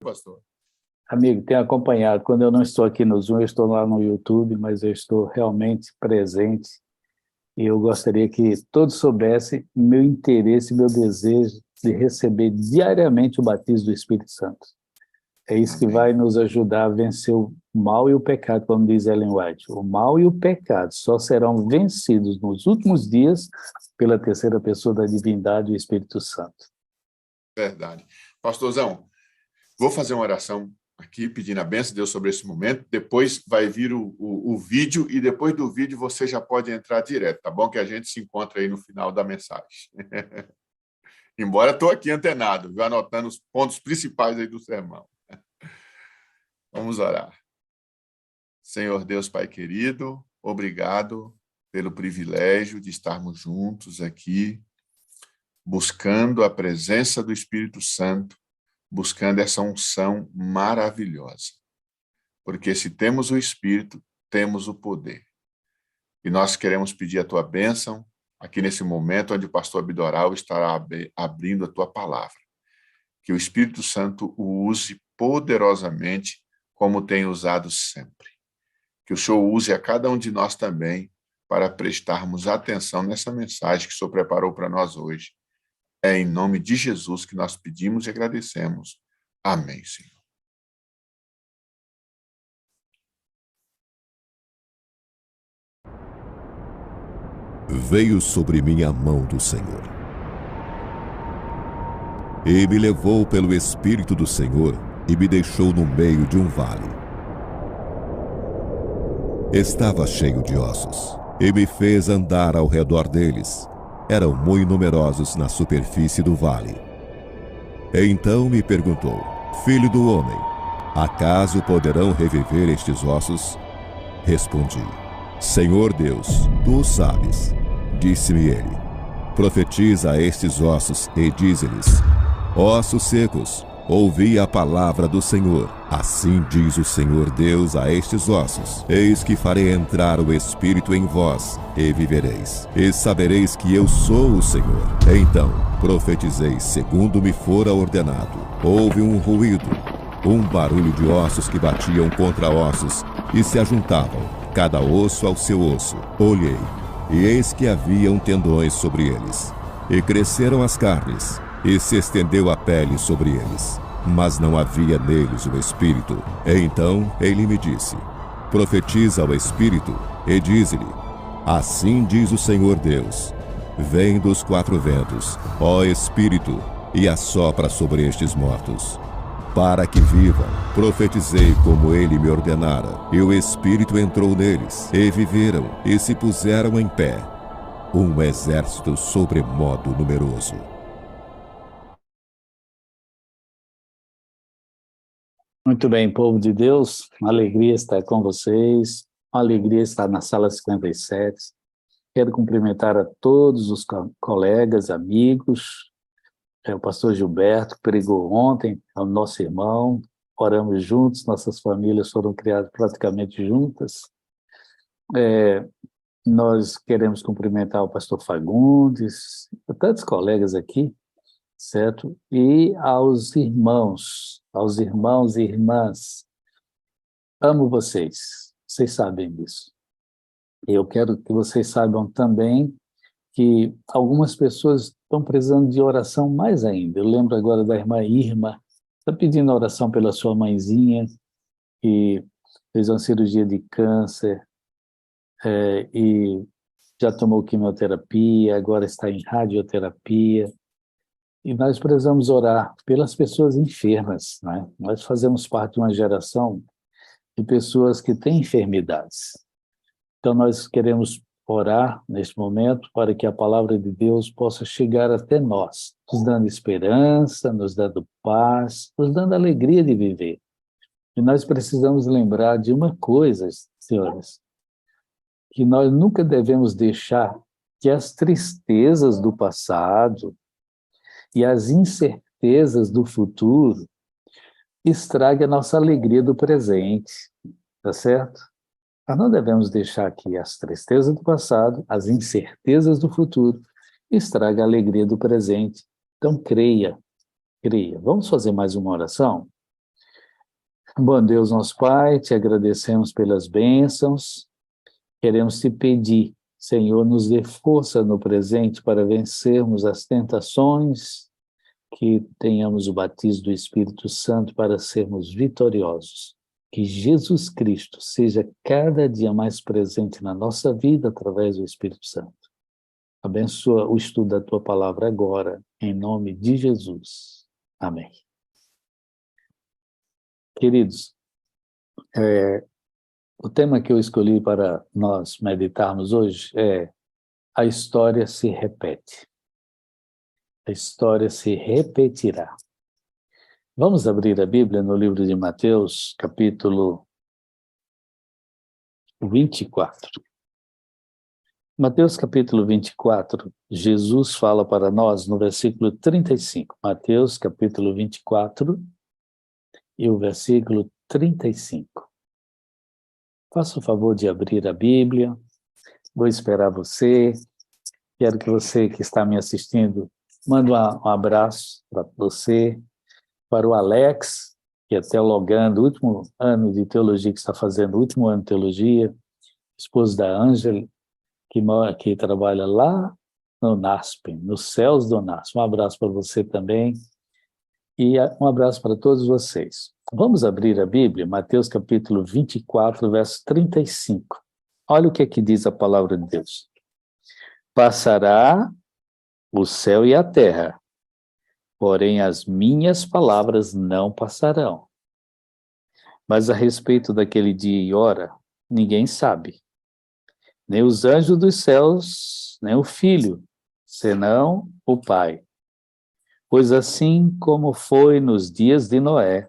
pastor? Amigo, tenho acompanhado. Quando eu não estou aqui no Zoom, eu estou lá no YouTube, mas eu estou realmente presente. E eu gostaria que todos soubessem meu interesse, meu desejo de receber diariamente o batismo do Espírito Santo. É isso que vai nos ajudar a vencer o mal e o pecado, como diz Ellen White. O mal e o pecado só serão vencidos nos últimos dias pela terceira pessoa da divindade, o Espírito Santo. Verdade. Pastorzão, vou fazer uma oração aqui, pedindo a bênção de Deus sobre esse momento. Depois vai vir o vídeo, e depois do vídeo você já pode entrar direto, tá bom? Que a gente se encontra aí no final da mensagem. Embora estou aqui antenado, viu? Anotando os pontos principais aí do sermão. Vamos orar. Senhor Deus, Pai querido, obrigado pelo privilégio de estarmos juntos aqui, buscando a presença do Espírito Santo, buscando essa unção maravilhosa. Porque se temos o Espírito, temos o poder. E nós queremos pedir a tua bênção aqui nesse momento onde o pastor Abidoral estará abrindo a tua palavra. Que o Espírito Santo o use poderosamente como tem usado sempre. Que o Senhor use a cada um de nós também para prestarmos atenção nessa mensagem que o Senhor preparou para nós hoje. É em nome de Jesus que nós pedimos e agradecemos. Amém, Senhor. Veio sobre mim a mão do Senhor, e me levou pelo Espírito do Senhor e me deixou no meio de um vale. Estava cheio de ossos, e me fez andar ao redor deles. Eram muito numerosos na superfície do vale. Então me perguntou: Filho do homem, acaso poderão reviver estes ossos? Respondi: Senhor Deus, tu o sabes. Disse-me ele: Profetiza a estes ossos e dize-lhes: Ossos secos, ouvi a palavra do Senhor. Assim diz o Senhor Deus a estes ossos: Eis que farei entrar o Espírito em vós, e vivereis, e sabereis que eu sou o Senhor. Então profetizei segundo me fora ordenado. Houve um ruído, um barulho de ossos que batiam contra ossos e se ajuntavam, cada osso ao seu osso. Olhei, e eis que haviam tendões sobre eles, e cresceram as carnes, e se estendeu a pele sobre eles, mas não havia neles o Espírito. Então ele me disse: Profetiza ao Espírito, e dize-lhe: Assim diz o Senhor Deus: Vem dos quatro ventos, ó Espírito, e assopra sobre estes mortos, para que vivam. Profetizei como ele me ordenara, e o Espírito entrou neles, e viveram, e se puseram em pé, um exército sobremodo numeroso. Muito bem, povo de Deus, uma alegria estar com vocês, uma alegria estar na sala 57. Quero cumprimentar a todos os colegas, amigos, o pastor Gilberto, que pregou ontem, ao nosso irmão. Oramos juntos, nossas famílias foram criadas praticamente juntas. Nós queremos cumprimentar o pastor Fagundes, tantos colegas aqui, certo? E aos irmãos e irmãs. Amo vocês sabem disso. Eu quero que vocês saibam também que algumas pessoas estão precisando de oração mais ainda. Eu lembro agora da irmã Irma, está pedindo oração pela sua mãezinha, que fez uma cirurgia de câncer, e já tomou quimioterapia, agora está em radioterapia. E nós precisamos orar pelas pessoas enfermas, né? Nós fazemos parte de uma geração de pessoas que têm enfermidades. Então nós queremos orar neste momento para que a palavra de Deus possa chegar até nós, nos dando esperança, nos dando paz, nos dando alegria de viver. E nós precisamos lembrar de uma coisa, senhores, que nós nunca devemos deixar que as tristezas do passado e as incertezas do futuro estraguem a nossa alegria do presente, tá certo? Nós não devemos deixar que as tristezas do passado, as incertezas do futuro, estraguem a alegria do presente. Então, creia. Vamos fazer mais uma oração? Bom Deus, nosso Pai, te agradecemos pelas bênçãos. Queremos te pedir, Senhor, nos dê força no presente para vencermos as tentações, que tenhamos o batismo do Espírito Santo para sermos vitoriosos. Que Jesus Cristo seja cada dia mais presente na nossa vida através do Espírito Santo. Abençoa o estudo da tua palavra agora, em nome de Jesus. Amém. Queridos, o tema que eu escolhi para nós meditarmos hoje é: a história se repete. A história se repetirá. Vamos abrir a Bíblia no livro de Mateus, capítulo 24. Mateus, capítulo 24, Jesus fala para nós no versículo 35. Mateus, capítulo 24, e o versículo 35. Faça o favor de abrir a Bíblia. Vou esperar você. Quero que você que está me assistindo mande um abraço para você, para o Alex, que é teologando, o último ano de teologia, que está fazendo o último ano de teologia, esposo da Ângela, que trabalha lá no NASP, nos céus do NASP. Um abraço para você também e um abraço para todos vocês. Vamos abrir a Bíblia, Mateus capítulo 24, verso 35. Olha o que diz a palavra de Deus. Passará o céu e a terra, porém as minhas palavras não passarão. Mas a respeito daquele dia e hora, ninguém sabe. Nem os anjos dos céus, nem o Filho, senão o Pai. Pois assim como foi nos dias de Noé,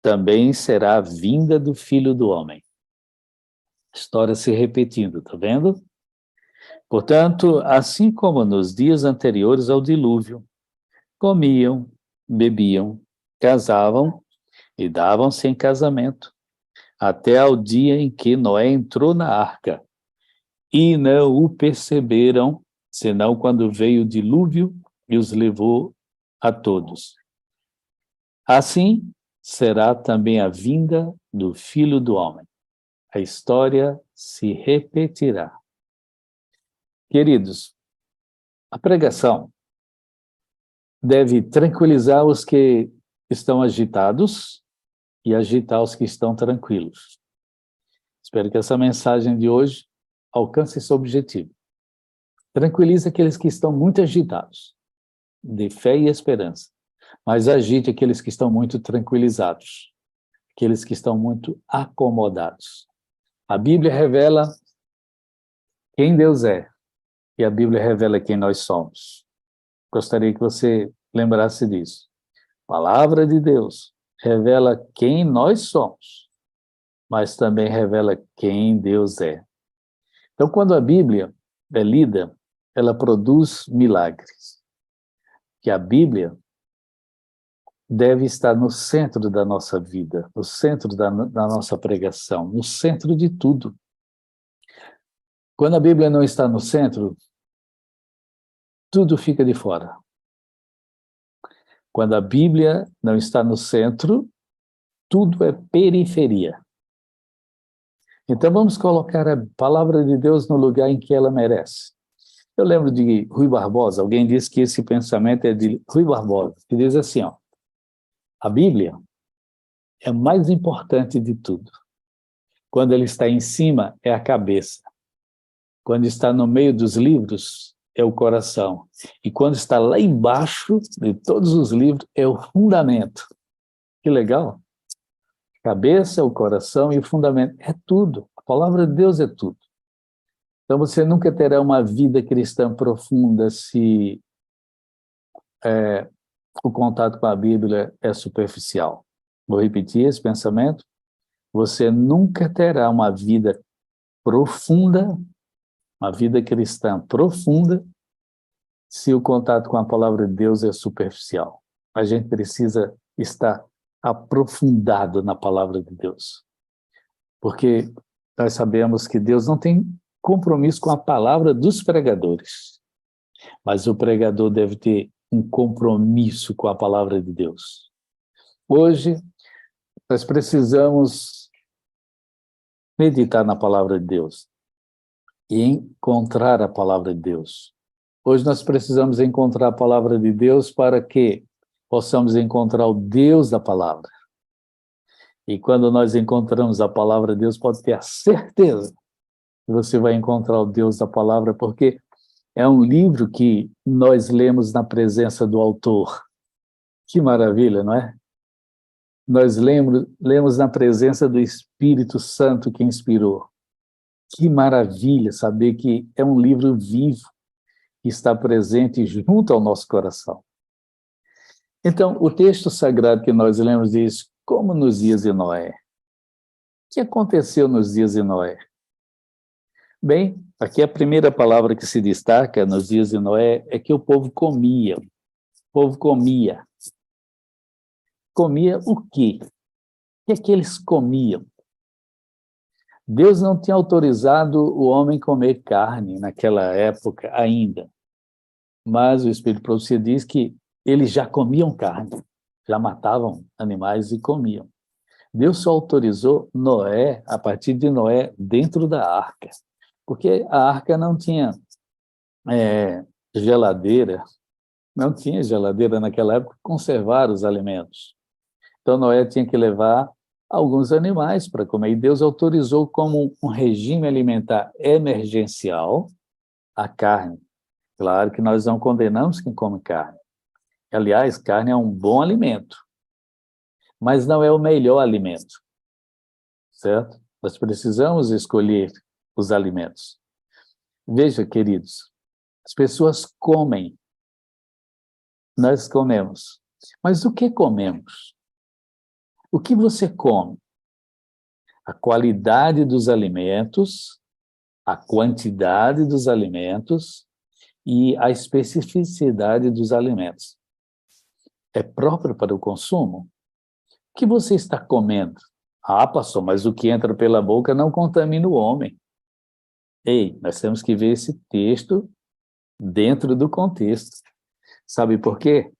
também será a vinda do Filho do Homem. História se repetindo, tá vendo? Portanto, assim como nos dias anteriores ao dilúvio, comiam, bebiam, casavam e davam-se em casamento, até ao dia em que Noé entrou na arca, e não o perceberam, senão quando veio o dilúvio e os levou a todos. Assim será também a vinda do Filho do Homem. A história se repetirá. Queridos, a pregação deve tranquilizar os que estão agitados e agitar os que estão tranquilos. Espero que essa mensagem de hoje alcance esse objetivo. Tranquilize aqueles que estão muito agitados, de fé e esperança, mas agite aqueles que estão muito tranquilizados, aqueles que estão muito acomodados. A Bíblia revela quem Deus é e a Bíblia revela quem nós somos. Gostaria que você lembrasse disso. A palavra de Deus revela quem nós somos, mas também revela quem Deus é. Então, quando a Bíblia é lida, ela produz milagres. Que a Bíblia deve estar no centro da nossa vida, no centro da nossa pregação, no centro de tudo. Quando a Bíblia não está no centro, tudo fica de fora. Quando a Bíblia não está no centro, tudo é periferia. Então vamos colocar a palavra de Deus no lugar em que ela merece. Eu lembro de Rui Barbosa, alguém disse que esse pensamento é de Rui Barbosa, que diz assim, ó: a Bíblia é mais importante de tudo. Quando ele está em cima, é a cabeça. Quando está no meio dos livros, é o coração. E quando está lá embaixo de todos os livros, é o fundamento. Que legal! A cabeça, o coração e o fundamento. É tudo. A palavra de Deus é tudo. Então você nunca terá uma vida cristã profunda se o contato com a Bíblia é superficial. Vou repetir esse pensamento. Você nunca terá uma vida profunda, uma vida cristã profunda, se o contato com a palavra de Deus é superficial. A gente precisa estar aprofundado na palavra de Deus. Porque nós sabemos que Deus não tem compromisso com a palavra dos pregadores, mas o pregador deve ter um compromisso com a palavra de Deus. Hoje, nós precisamos meditar na palavra de Deus e encontrar a palavra de Deus. Hoje nós precisamos encontrar a palavra de Deus para que possamos encontrar o Deus da palavra. E quando nós encontramos a palavra de Deus, pode ter a certeza que você vai encontrar o Deus da palavra, porque é um livro que nós lemos na presença do autor. Que maravilha, não é? Nós lemos na presença do Espírito Santo que inspirou. Que maravilha saber que é um livro vivo que está presente junto ao nosso coração. Então, o texto sagrado que nós lemos diz, como nos dias de Noé. O que aconteceu nos dias de Noé? Bem, aqui a primeira palavra que se destaca nos dias de Noé é que o povo comia. O povo comia. Comia o quê? O que é que eles comiam? Deus não tinha autorizado o homem comer carne naquela época ainda. Mas o Espírito de Profecia diz que eles já comiam carne, já matavam animais e comiam. Deus só autorizou Noé, a partir de Noé, dentro da arca. Porque a arca não tinha geladeira, não tinha geladeira naquela época para conservar os alimentos. Então Noé tinha que levar alguns animais para comer. E Deus autorizou como um regime alimentar emergencial a carne. Claro que nós não condenamos quem come carne. Aliás, carne é um bom alimento, mas não é o melhor alimento, certo? Nós precisamos escolher os alimentos. Veja, queridos, as pessoas comem, nós comemos, mas o que comemos? O que você come? A qualidade dos alimentos, a quantidade dos alimentos e a especificidade dos alimentos. É próprio para o consumo? O que você está comendo? Ah, pastor, mas o que entra pela boca não contamina o homem. Ei, nós temos que ver esse texto dentro do contexto. Sabe por quê?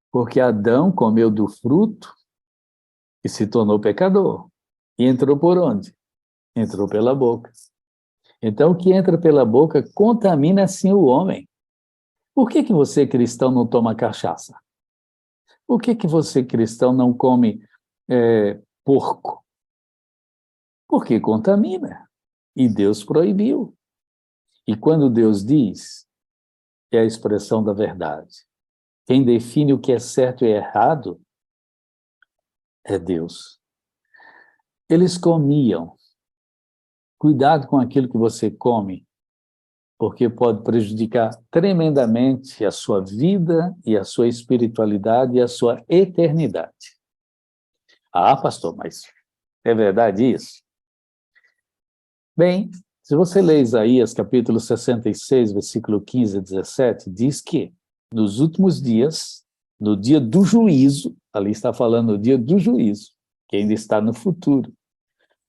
Porque Adão comeu do fruto e se tornou pecador. E entrou por onde? Entrou pela boca. Então, o que entra pela boca contamina, sim, o homem. Por que você, cristão, não toma cachaça? Por que você, cristão, não come porco? Porque contamina. E Deus proibiu. E quando Deus diz, é a expressão da verdade. Quem define o que é certo e errado é Deus. Eles comiam. Cuidado com aquilo que você come, porque pode prejudicar tremendamente a sua vida e a sua espiritualidade e a sua eternidade. Ah, pastor, mas é verdade isso? Bem, se você ler Isaías, capítulo 66, versículo 15 a 17, diz que nos últimos dias, no dia do juízo, ali está falando do dia do juízo, que ainda está no futuro.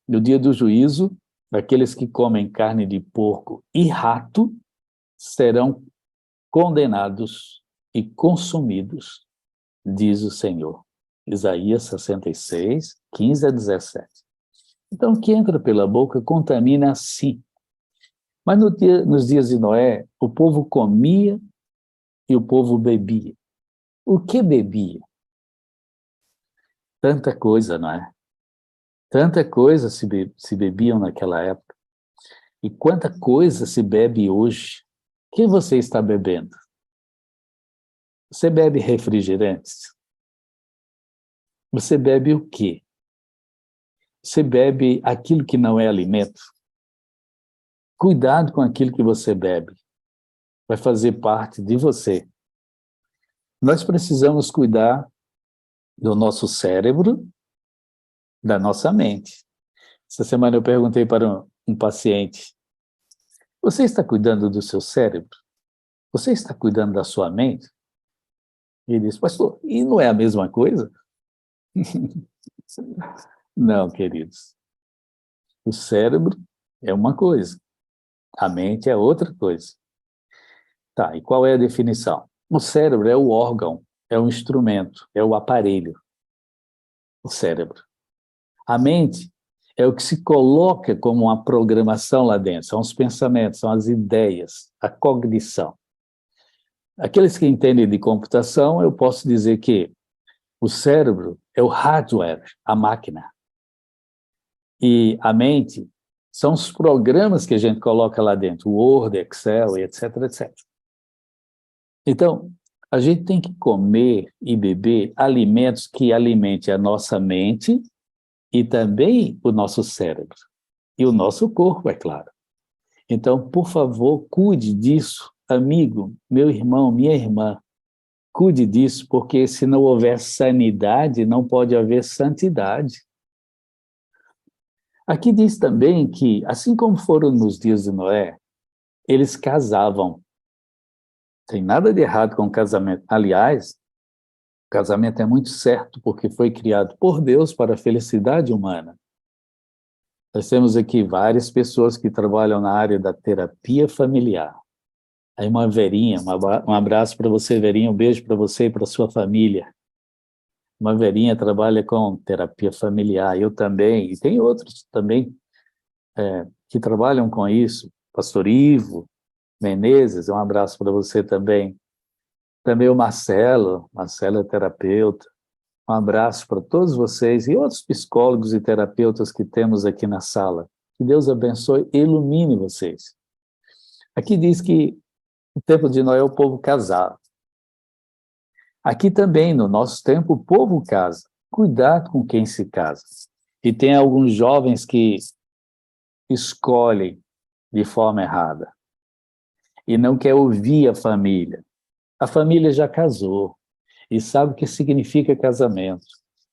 No dia do juízo, aqueles que comem carne de porco e rato serão condenados e consumidos, diz o Senhor. Isaías 66, 15 a 17. Então, o que entra pela boca contamina sim. Mas nos dias de Noé, o povo comia e o povo bebia. O que bebia? Tanta coisa, não é? Tanta coisa se bebiam naquela época. E quanta coisa se bebe hoje. O que você está bebendo? Você bebe refrigerantes? Você bebe o quê? Você bebe aquilo que não é alimento? Cuidado com aquilo que você bebe. Vai fazer parte de você. Nós precisamos cuidar do nosso cérebro, da nossa mente. Essa semana eu perguntei para um paciente, você está cuidando do seu cérebro? Você está cuidando da sua mente? E ele disse, pastor, e não é a mesma coisa? Não, queridos. O cérebro é uma coisa, a mente é outra coisa. Tá, e qual é a definição? O cérebro é o órgão, é o instrumento, é o aparelho. o cérebro. A mente é o que se coloca como uma programação lá dentro, são os pensamentos, são as ideias, a cognição. Aqueles que entendem de computação, eu posso dizer que o cérebro é o hardware, a máquina. E a mente são os programas que a gente coloca lá dentro, Word, Excel, etc, etc. Então, a gente tem que comer e beber alimentos que alimentem a nossa mente e também o nosso cérebro. E o nosso corpo, é claro. Então, por favor, cuide disso, amigo, meu irmão, minha irmã. Cuide disso, porque se não houver sanidade, não pode haver santidade. Aqui diz também que, assim como foram nos dias de Noé, eles casavam. Tem nada de errado com o casamento. Aliás, o casamento é muito certo, porque foi criado por Deus para a felicidade humana. Nós temos aqui várias pessoas que trabalham na área da terapia familiar. Aí uma Verinha, um abraço para você, Verinha, um beijo para você e para sua família. Uma Verinha trabalha com terapia familiar, eu também, e tem outros também que trabalham com isso. Pastor Ivo Menezes, um abraço para você também. Também o Marcelo é terapeuta. Um abraço para todos vocês e outros psicólogos e terapeutas que temos aqui na sala. Que Deus abençoe e ilumine vocês. Aqui diz que no tempo de Noé o povo casava. Aqui também, no nosso tempo, o povo casa. Cuidado com quem se casa. E tem alguns jovens que escolhem de forma errada e não quer ouvir a família. A família já casou e sabe o que significa casamento.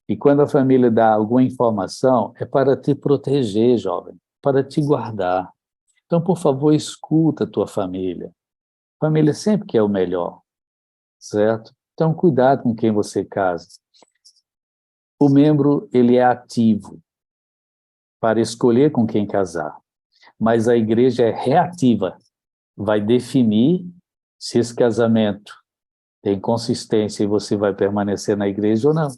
E quando a família dá alguma informação, é para te proteger, jovem, para te guardar. Então, por favor, escuta a tua família. A família sempre quer o melhor, certo? Então, cuidado com quem você casa. O membro, ele é ativo para escolher com quem casar, mas a igreja é reativa, vai definir se esse casamento tem consistência e você vai permanecer na igreja ou não.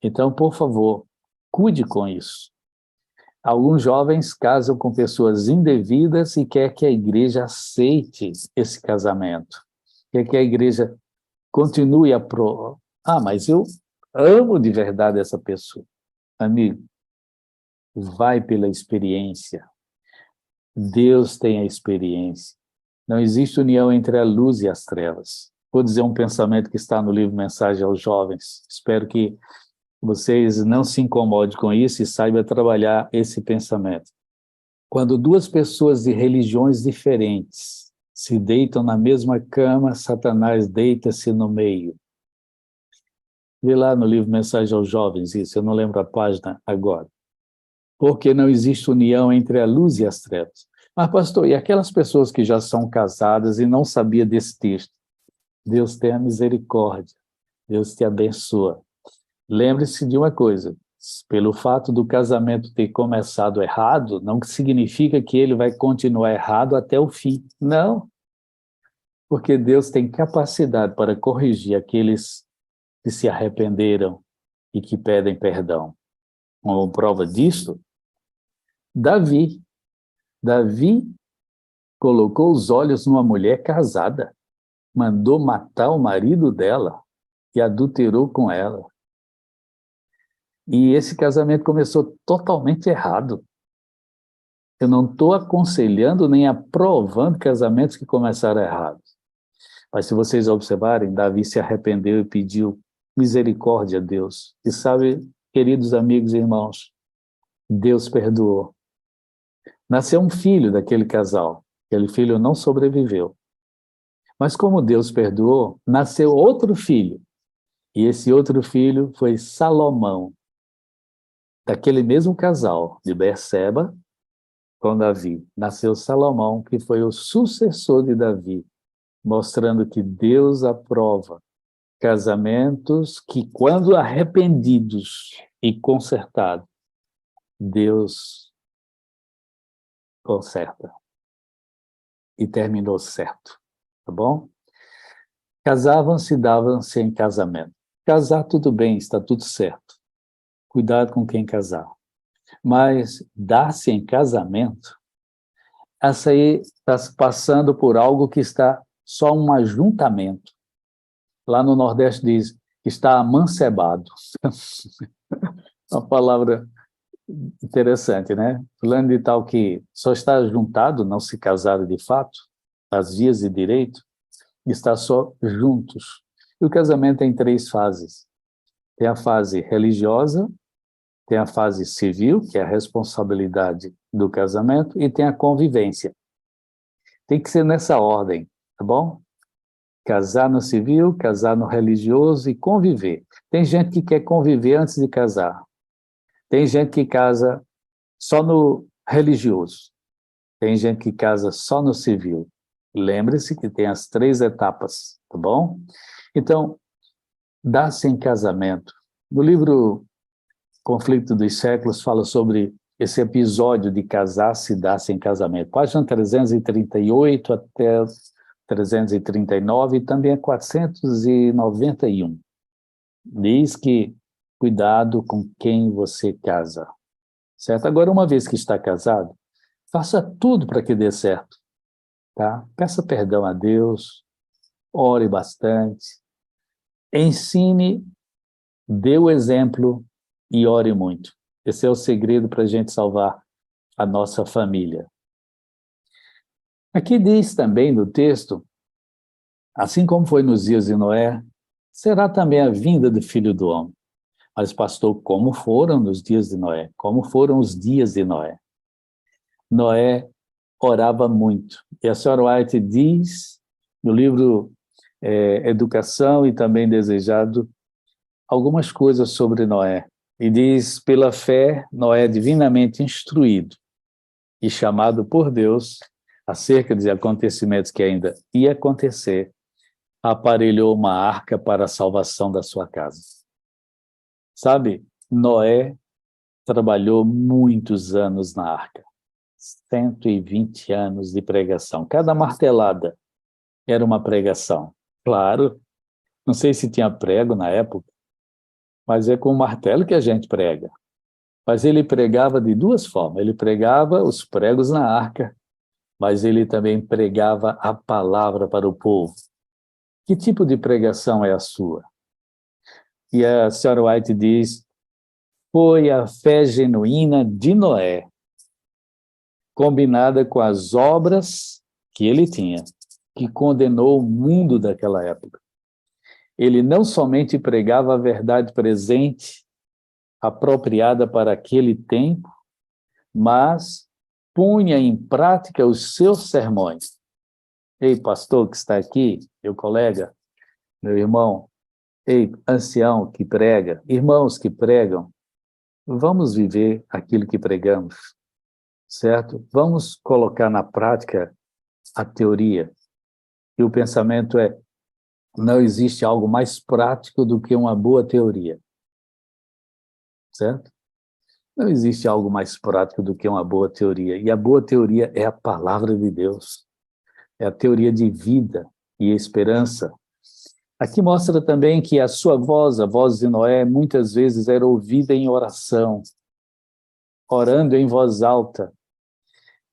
Então, por favor, cuide com isso. Alguns jovens casam com pessoas indevidas e quer que a igreja aceite esse casamento. Quer que a igreja continue a mas eu amo de verdade essa pessoa. Amigo, vai pela experiência. Deus tem a experiência. Não existe união entre a luz e as trevas. Vou dizer um pensamento que está no livro Mensagem aos Jovens. Espero que vocês não se incomodem com isso e saibam trabalhar esse pensamento. Quando duas pessoas de religiões diferentes se deitam na mesma cama, Satanás deita-se no meio. Vê lá no livro Mensagem aos Jovens isso, eu não lembro a página agora. Porque não existe união entre a luz e as trevas. Mas, pastor, e aquelas pessoas que já são casadas e não sabiam desse texto? Deus tenha misericórdia. Deus te abençoa. Lembre-se de uma coisa, pelo fato do casamento ter começado errado, não significa que ele vai continuar errado até o fim. Não. Porque Deus tem capacidade para corrigir aqueles que se arrependeram e que pedem perdão. Uma prova disso, Davi colocou os olhos numa mulher casada, mandou matar o marido dela e adulterou com ela. E esse casamento começou totalmente errado. Eu não estou aconselhando nem aprovando casamentos que começaram errados. Mas se vocês observarem, Davi se arrependeu e pediu misericórdia a Deus. E sabe, queridos amigos e irmãos, Deus perdoou. Nasceu um filho daquele casal. Aquele filho não sobreviveu. Mas como Deus perdoou, nasceu outro filho. E esse outro filho foi Salomão. Daquele mesmo casal, de Berseba com Davi, nasceu Salomão, que foi o sucessor de Davi, mostrando que Deus aprova casamentos que, quando arrependidos e consertados, Deus conserta. E terminou certo, tá bom? Casavam-se e davam-se em casamento. Casar, tudo bem, está tudo certo. cuidado com quem casar. Mas dar-se em casamento, essa aí está passando por algo que está só um ajuntamento. Lá no Nordeste diz que está amancebado. Uma palavra interessante, né? Fulano de tal que só está juntado, não se casaram de fato, as vias de direito, está só juntos. E o casamento tem 3 fases. Tem a fase religiosa, tem a fase civil, que é a responsabilidade do casamento, e tem a convivência. Tem que ser nessa ordem, tá bom? Casar no civil, casar no religioso e conviver. Tem gente que quer conviver antes de casar. Tem gente que casa só no religioso. Tem gente que casa só no civil. Lembre-se que tem as 3 etapas, tá bom? Então, dar-se em casamento. No livro Conflito dos Séculos fala sobre esse episódio de casar-se e dar-se em casamento. Página 338 até 339 e também a 491. Diz que cuidado com quem você casa, certo? Agora, uma vez que está casado, faça tudo para que dê certo, tá? Peça perdão a Deus, ore bastante, ensine, dê o exemplo e ore muito. Esse é o segredo para a gente salvar a nossa família. Aqui diz também no texto, assim como foi nos dias de Noé, será também a vinda do Filho do Homem. Mas, pastor, como foram nos dias de Noé? Como foram os dias de Noé? Noé orava muito. E a senhora White diz, no livro Educação e também Desejado, algumas coisas sobre Noé. E diz, pela fé, Noé divinamente instruído e chamado por Deus acerca de acontecimentos que ainda ia acontecer, aparelhou uma arca para a salvação da sua casa. Sabe, Noé trabalhou muitos anos na arca, 120 anos de pregação. Cada martelada era uma pregação. Claro, não sei se tinha prego na época, mas é com o martelo que a gente prega. Mas ele pregava de 2 formas. Ele pregava os pregos na arca, mas ele também pregava a palavra para o povo. Que tipo de pregação é a sua? E a senhora White diz, foi a fé genuína de Noé, combinada com as obras que ele tinha, que condenou o mundo daquela época. Ele não somente pregava a verdade presente, apropriada para aquele tempo, mas punha em prática os seus sermões. Ei, pastor que está aqui, meu colega, meu irmão, ei, ancião que prega, irmãos que pregam, vamos viver aquilo que pregamos, certo? Vamos colocar na prática a teoria. E o pensamento é, não existe algo mais prático do que uma boa teoria, certo? Não existe algo mais prático do que uma boa teoria. E a boa teoria é a palavra de Deus. É a teoria de vida e esperança. Aqui mostra também que a sua voz, a voz de Noé, muitas vezes era ouvida em oração, orando em voz alta.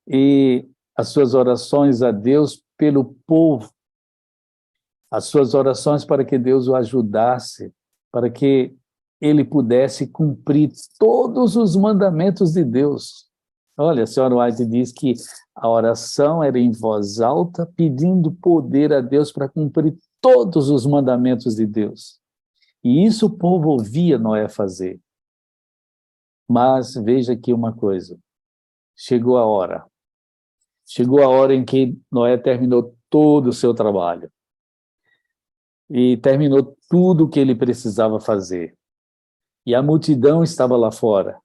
E as suas orações a Deus pelo povo, as suas orações para que Deus o ajudasse, para que ele pudesse cumprir todos os mandamentos de Deus. Olha, a senhora White diz que a oração era em voz alta, pedindo poder a Deus para cumprir todos os mandamentos de Deus. E isso o povo ouvia Noé fazer. Mas veja aqui uma coisa, chegou a hora em que Noé terminou todo o seu trabalho e terminou tudo o que ele precisava fazer. E a multidão estava lá fora.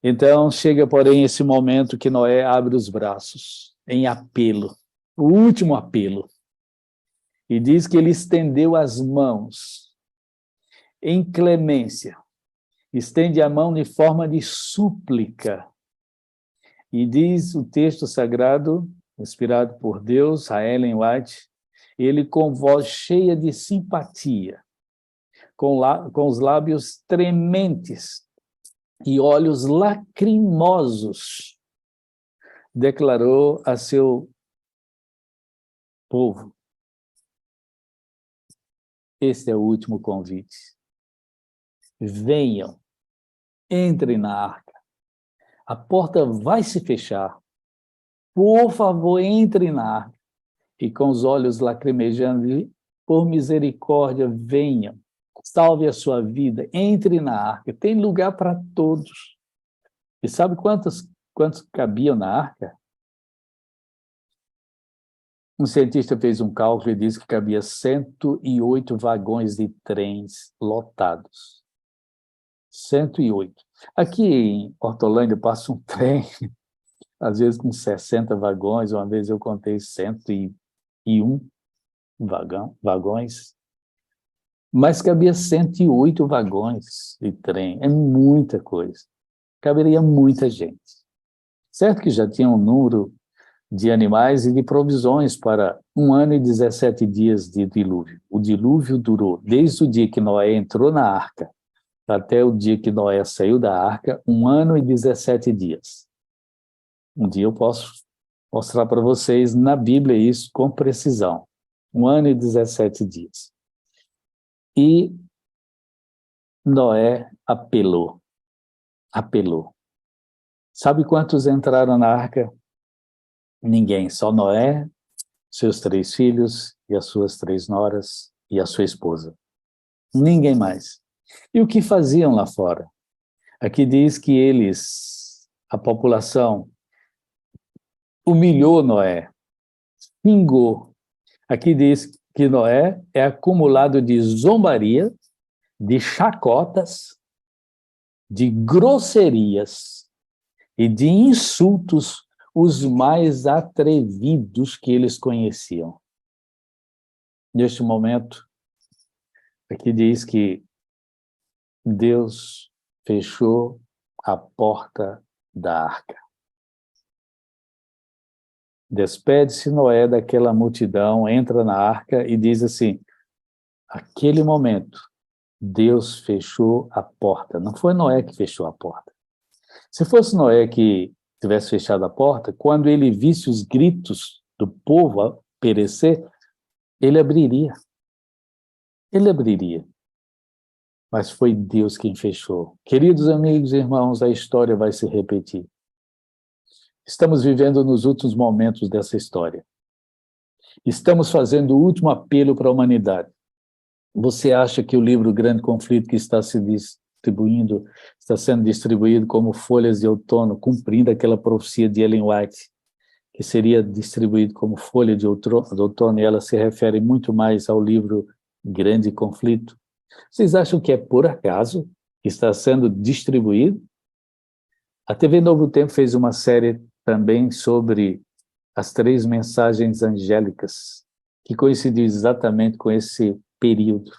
Então chega, porém, esse momento que Noé abre os braços em apelo, o último apelo, e diz que ele estendeu as mãos em clemência, estende a mão em forma de súplica. E diz o texto sagrado, inspirado por Deus, a Ellen White, ele com voz cheia de simpatia, com os lábios trementes e olhos lacrimosos, declarou a seu povo: este é o último convite. Venham, entrem na arca. A porta vai se fechar. Por favor, entrem na arca. E com os olhos lacrimejando, por misericórdia, venham. Salve a sua vida. Entre na arca. Tem lugar para todos. E sabe quantos cabiam na arca? Um cientista fez um cálculo e disse que cabia 108 vagões de trens lotados. 108. Aqui em Hortolândia passa um trem, às vezes com 60 vagões, uma vez eu contei 101 vagões, mas cabia 108 vagões de trem, é muita coisa. Caberia muita gente. Certo que já tinha um número de animais e de provisões para 1 ano e 17 dias de dilúvio. O dilúvio durou desde o dia que Noé entrou na arca até o dia que Noé saiu da arca, 1 ano e 17 dias. Um dia eu posso mostrar para vocês na Bíblia isso com precisão. 1 ano e 17 dias. E Noé apelou. Sabe quantos entraram na arca? Ninguém, só Noé, seus 3 filhos e as suas 3 noras e a sua esposa. Ninguém mais. E o que faziam lá fora? Aqui diz que a população, humilhou Noé, xingou. Aqui diz que Noé é acumulado de zombaria, de chacotas, de grosserias e de insultos, os mais atrevidos que eles conheciam. Neste momento, aqui diz que Deus fechou a porta da arca. Despede-se Noé daquela multidão, entra na arca e diz assim: aquele momento, Deus fechou a porta. Não foi Noé que fechou a porta. Se fosse Noé que tivesse fechado a porta, quando ele visse os gritos do povo perecer, ele abriria. Ele abriria. Mas foi Deus quem fechou. Queridos amigos e irmãos, a história vai se repetir. Estamos vivendo nos últimos momentos dessa história. Estamos fazendo o último apelo para a humanidade. Você acha que o livro Grande Conflito que está sendo distribuído como folhas de outono, cumprindo aquela profecia de Ellen White, que seria distribuído como folha de outono, e ela se refere muito mais ao livro Grande Conflito? Vocês acham que é por acaso que está sendo distribuído? A TV Novo Tempo fez uma série também sobre as 3 mensagens angélicas, que coincidiu exatamente com esse período.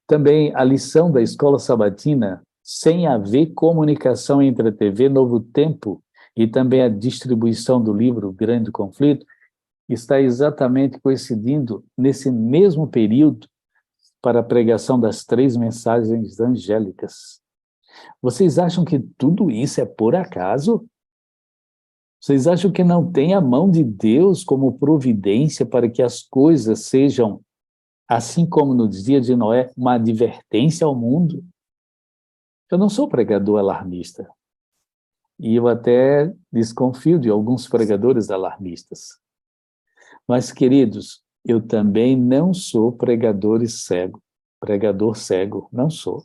Também a lição da Escola Sabatina, sem haver comunicação entre a TV Novo Tempo e também a distribuição do livro Grande Conflito, está exatamente coincidindo nesse mesmo período para a pregação das 3 mensagens angélicas. Vocês acham que tudo isso é por acaso? Vocês acham que não tem a mão de Deus como providência para que as coisas sejam, assim como no dia de Noé, uma advertência ao mundo? Eu não sou pregador alarmista. E eu até desconfio de alguns pregadores alarmistas. Mas, queridos, eu também não sou pregador cego, não sou.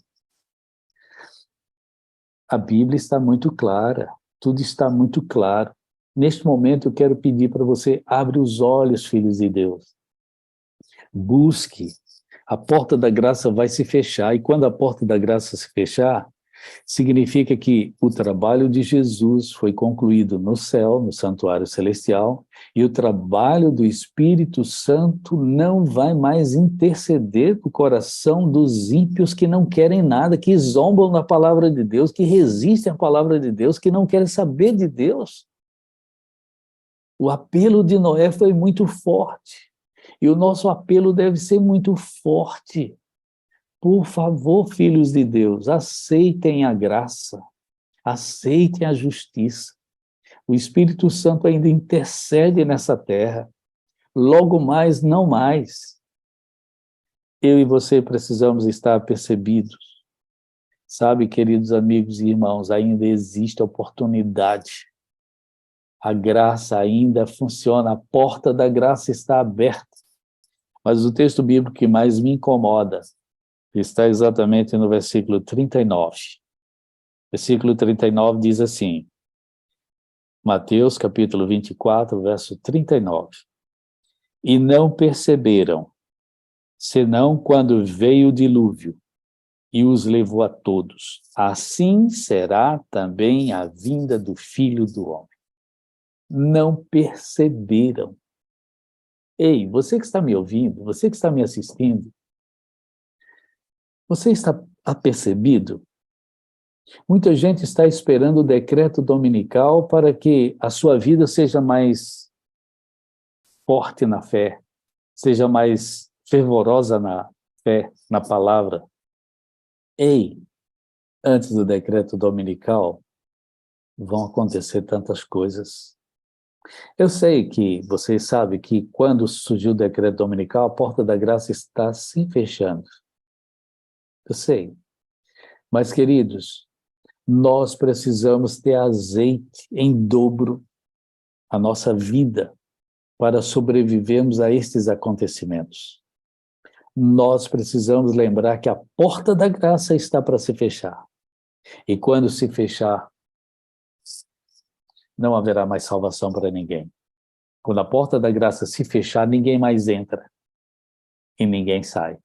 A Bíblia está muito clara, tudo está muito claro. Neste momento eu quero pedir para você, abre os olhos, filhos de Deus. Busque, a porta da graça vai se fechar, e quando a porta da graça se fechar, significa que o trabalho de Jesus foi concluído no céu, no santuário celestial, e o trabalho do Espírito Santo não vai mais interceder no coração dos ímpios que não querem nada, que zombam na palavra de Deus, que resistem à palavra de Deus, que não querem saber de Deus. O apelo de Noé foi muito forte, e o nosso apelo deve ser muito forte. Por favor, filhos de Deus, aceitem a graça, aceitem a justiça. O Espírito Santo ainda intercede nessa terra. Logo mais, não mais. Eu e você precisamos estar apercebidos. Sabe, queridos amigos e irmãos, ainda existe oportunidade. A graça ainda funciona, a porta da graça está aberta. Mas o texto bíblico que mais me incomoda está exatamente no versículo 39. Versículo 39 diz assim, Mateus capítulo 24, verso 39. E não perceberam, senão quando veio o dilúvio e os levou a todos. Assim será também a vinda do Filho do Homem. Não perceberam. Ei, você que está me ouvindo, você que está me assistindo, você está apercebido? Muita gente está esperando o decreto dominical para que a sua vida seja mais forte na fé, seja mais fervorosa na fé, na palavra. Ei, antes do decreto dominical, vão acontecer tantas coisas. Eu sei que vocês sabem que quando surgiu o decreto dominical, a porta da graça está se fechando. Eu sei. Mas, queridos, nós precisamos ter azeite em dobro a nossa vida para sobrevivermos a estes acontecimentos. Nós precisamos lembrar que a porta da graça está para se fechar. E quando se fechar, não haverá mais salvação para ninguém. Quando a porta da graça se fechar, ninguém mais entra e ninguém sai.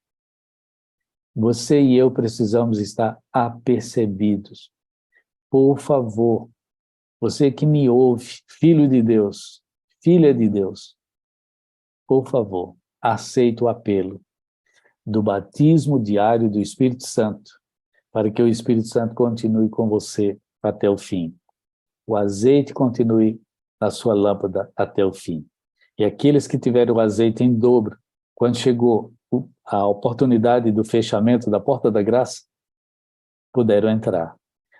Você e eu precisamos estar apercebidos. Por favor, você que me ouve, filho de Deus, filha de Deus, por favor, aceite o apelo do batismo diário do Espírito Santo, para que o Espírito Santo continue com você até o fim. O azeite continue na sua lâmpada até o fim. E aqueles que tiveram o azeite em dobro, quando chegou a oportunidade do fechamento da porta da graça, puderam entrar.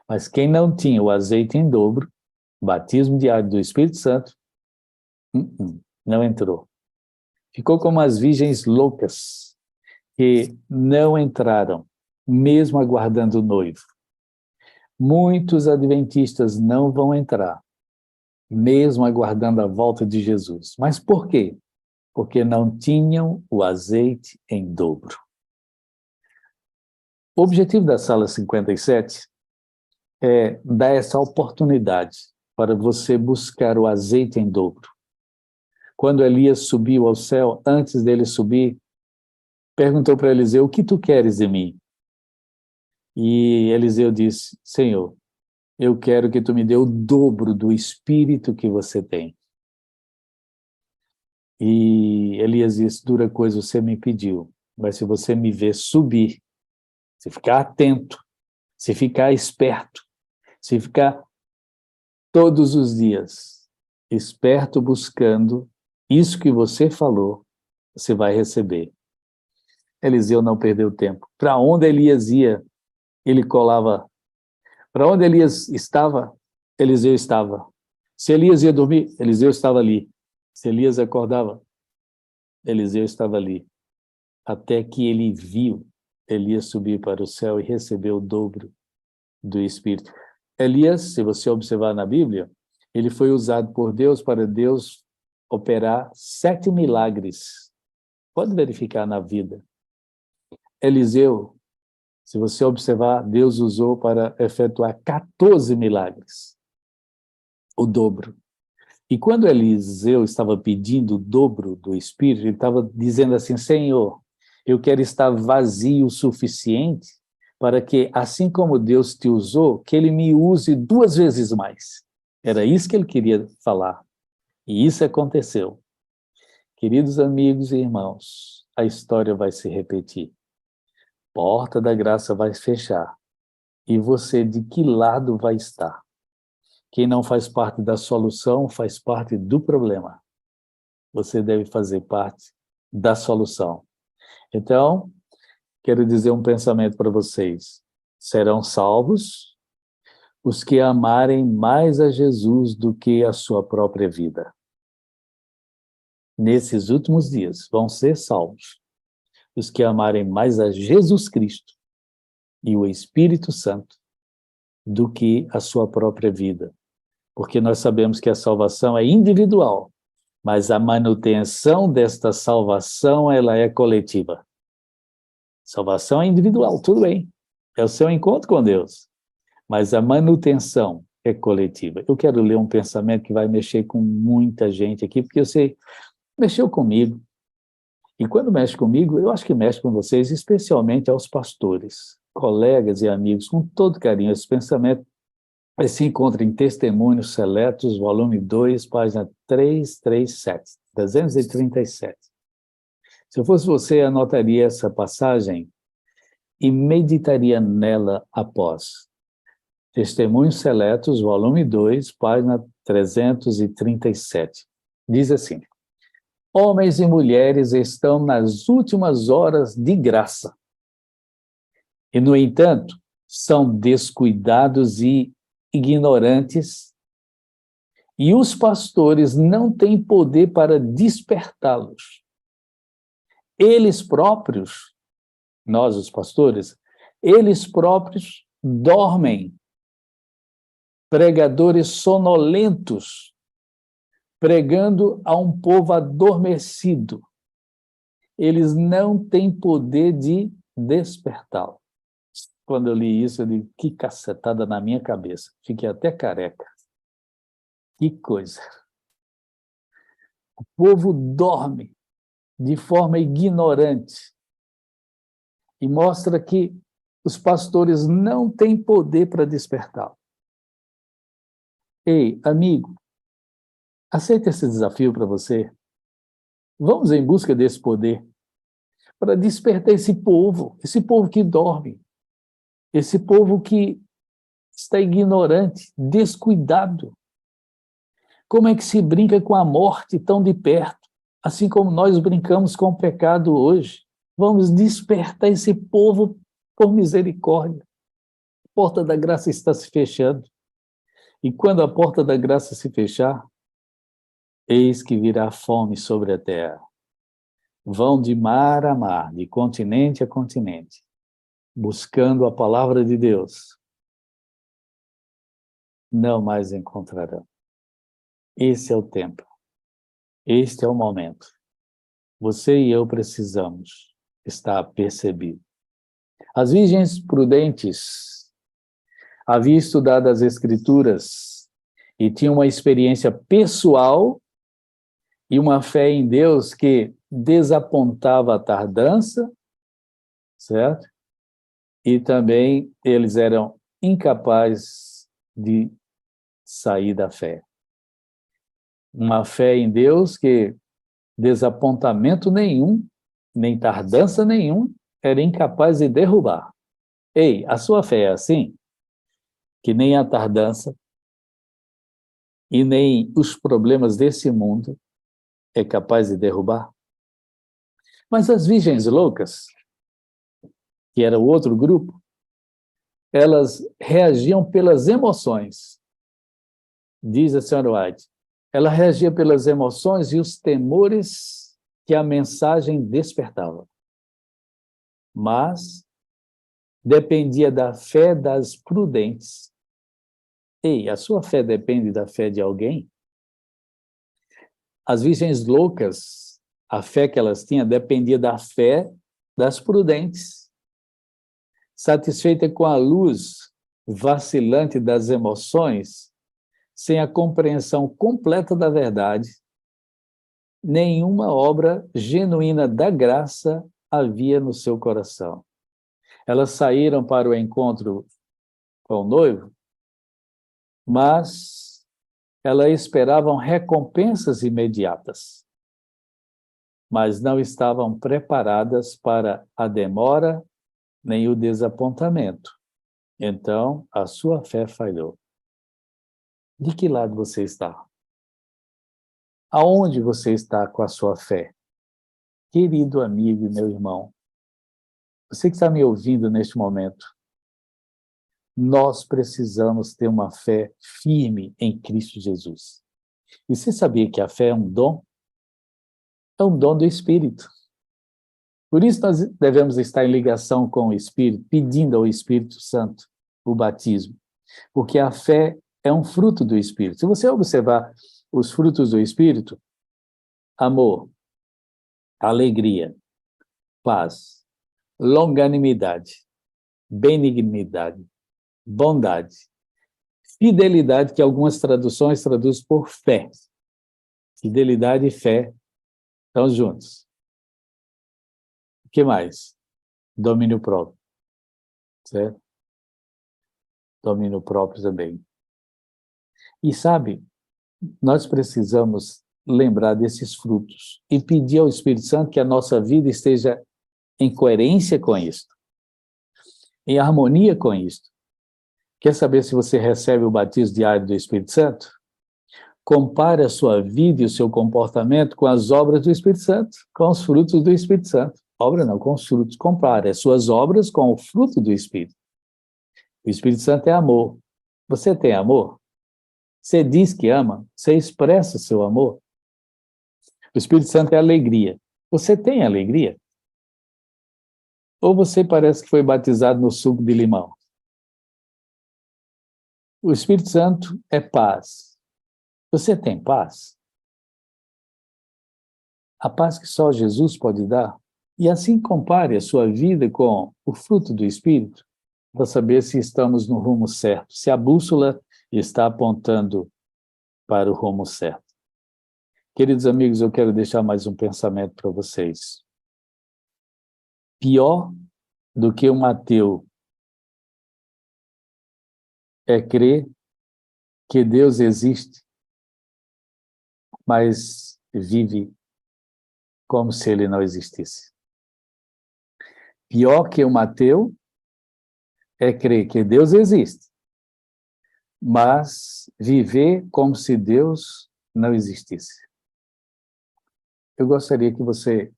Mas quem não tinha o azeite em dobro, batismo diário do Espírito Santo, não entrou. Ficou como as virgens loucas, que não entraram, mesmo aguardando o noivo. Muitos adventistas não vão entrar, mesmo aguardando a volta de Jesus. Mas por quê? Porque não tinham o azeite em dobro. O objetivo da sala 57 é dar essa oportunidade para você buscar o azeite em dobro. Quando Elias subiu ao céu, antes dele subir, perguntou para Eliseu, o que tu queres de mim? E Eliseu disse, Senhor, eu quero que tu me dê o dobro do espírito que você tem. E Elias disse, dura coisa você me pediu, mas se você me ver subir, se ficar atento, se ficar esperto, se ficar todos os dias esperto buscando isso que você falou, você vai receber. Eliseu não perdeu tempo. Para onde Elias ia, ele colava. Para onde Elias estava, Eliseu estava. Se Elias ia dormir, Eliseu estava ali. Se Elias acordava, Eliseu estava ali. Até que ele viu Elias subir para o céu e receber o dobro do Espírito. Elias, se você observar na Bíblia, ele foi usado por Deus para Deus operar 7 milagres. Pode verificar na vida. Eliseu, se você observar, Deus usou para efetuar 14 milagres. O dobro. E quando Eliseu estava pedindo o dobro do Espírito, ele estava dizendo assim, Senhor, eu quero estar vazio o suficiente para que, assim como Deus te usou, que ele me use 2 vezes mais. Era isso que ele queria falar. E isso aconteceu. Queridos amigos e irmãos, a história vai se repetir. Porta da graça vai fechar. E você, de que lado vai estar? Quem não faz parte da solução, faz parte do problema. Você deve fazer parte da solução. Então, quero dizer um pensamento para vocês. Serão salvos os que amarem mais a Jesus do que a sua própria vida. Nesses últimos dias vão ser salvos os que amarem mais a Jesus Cristo e o Espírito Santo do que a sua própria vida. Porque nós sabemos que a salvação é individual, mas a manutenção desta salvação, ela é coletiva. Salvação é individual, tudo bem. É o seu encontro com Deus. Mas a manutenção é coletiva. Eu quero ler um pensamento que vai mexer com muita gente aqui, porque eu sei, mexeu comigo. E quando mexe comigo, eu acho que mexe com vocês, especialmente aos pastores, colegas e amigos, com todo carinho. Esse pensamento se encontra em Testemunhos Seletos, volume 2, página 337. Se eu fosse você, anotaria essa passagem e meditaria nela após. Testemunhos Seletos, volume 2, página 337. Diz assim: homens e mulheres estão nas últimas horas de graça. E, no entanto, são descuidados e ignorantes, e os pastores não têm poder para despertá-los. Eles próprios, nós os pastores, eles próprios dormem, pregadores sonolentos, pregando a um povo adormecido. Eles não têm poder de despertá-lo. Quando eu li isso, eu digo, que cacetada na minha cabeça. Fiquei até careca. Que coisa. O povo dorme de forma ignorante e mostra que os pastores não têm poder para despertá-lo. Ei, amigo, aceita esse desafio para você. Vamos em busca desse poder para despertar esse povo que dorme, esse povo que está ignorante, descuidado. Como é que se brinca com a morte tão de perto, assim como nós brincamos com o pecado hoje? Vamos despertar esse povo por misericórdia. A porta da graça está se fechando. E quando a porta da graça se fechar, eis que virá fome sobre a terra. Vão de mar a mar, de continente a continente, buscando a palavra de Deus. Não mais encontrarão. Esse é o tempo. Este é o momento. Você e eu precisamos estar apercebidos. As virgens prudentes haviam estudado as Escrituras e tinham uma experiência pessoal e uma fé em Deus que desapontava a tardança, certo? E também eles eram incapazes de sair da fé. Uma fé em Deus que desapontamento nenhum, nem tardança nenhum, era incapaz de derrubar. Ei, a sua fé é assim? Que nem a tardança e nem os problemas desse mundo é capaz de derrubar? Mas as virgens loucas, que era o outro grupo, elas reagiam pelas emoções. Diz a senhora White, ela reagia pelas emoções e os temores que a mensagem despertava. Mas dependia da fé das prudentes. Ei, a sua fé depende da fé de alguém? As virgens loucas, a fé que elas tinham dependia da fé das prudentes. Satisfeita com a luz vacilante das emoções, sem a compreensão completa da verdade, nenhuma obra genuína da graça havia no seu coração. Elas saíram para o encontro com o noivo, mas elas esperavam recompensas imediatas, mas não estavam preparadas para a demora nem o desapontamento. Então, a sua fé falhou. De que lado você está? Aonde você está com a sua fé? Querido amigo e meu irmão, Você que está me ouvindo neste momento, nós precisamos ter uma fé firme em Cristo Jesus. E você sabia que a fé é um dom? É um dom do Espírito. Por isso nós devemos estar em ligação com o Espírito, pedindo ao Espírito Santo o batismo. Porque a fé é um fruto do Espírito. Se você observar os frutos do Espírito, amor, alegria, paz, longanimidade, benignidade, bondade, fidelidade, que algumas traduções traduzem por fé. Fidelidade e fé estão juntos. O que mais? Domínio próprio. Certo? Domínio próprio também. E sabe, nós precisamos lembrar desses frutos e pedir ao Espírito Santo que a nossa vida esteja em coerência com isto, em harmonia com isto. Quer saber se você recebe o batismo diário do Espírito Santo? Compare a sua vida e o seu comportamento com as obras do Espírito Santo, com os frutos do Espírito Santo. Obra não, com os frutos. Compare as suas obras com o fruto do Espírito. O Espírito Santo é amor. Você tem amor? Você diz que ama? Você expressa seu amor? O Espírito Santo é alegria. Você tem alegria? Ou você parece que foi batizado no suco de limão? O Espírito Santo é paz. Você tem paz? A paz que só Jesus pode dar? E assim compare a sua vida com o fruto do Espírito, para saber se estamos no rumo certo, se a bússola está apontando para o rumo certo. Queridos amigos, eu quero deixar mais um pensamento para vocês. Pior do que um ateu é crer que Deus existe, mas vive como se ele não existisse. Pior que um ateu é crer que Deus existe, mas viver como se Deus não existisse. Eu gostaria que você,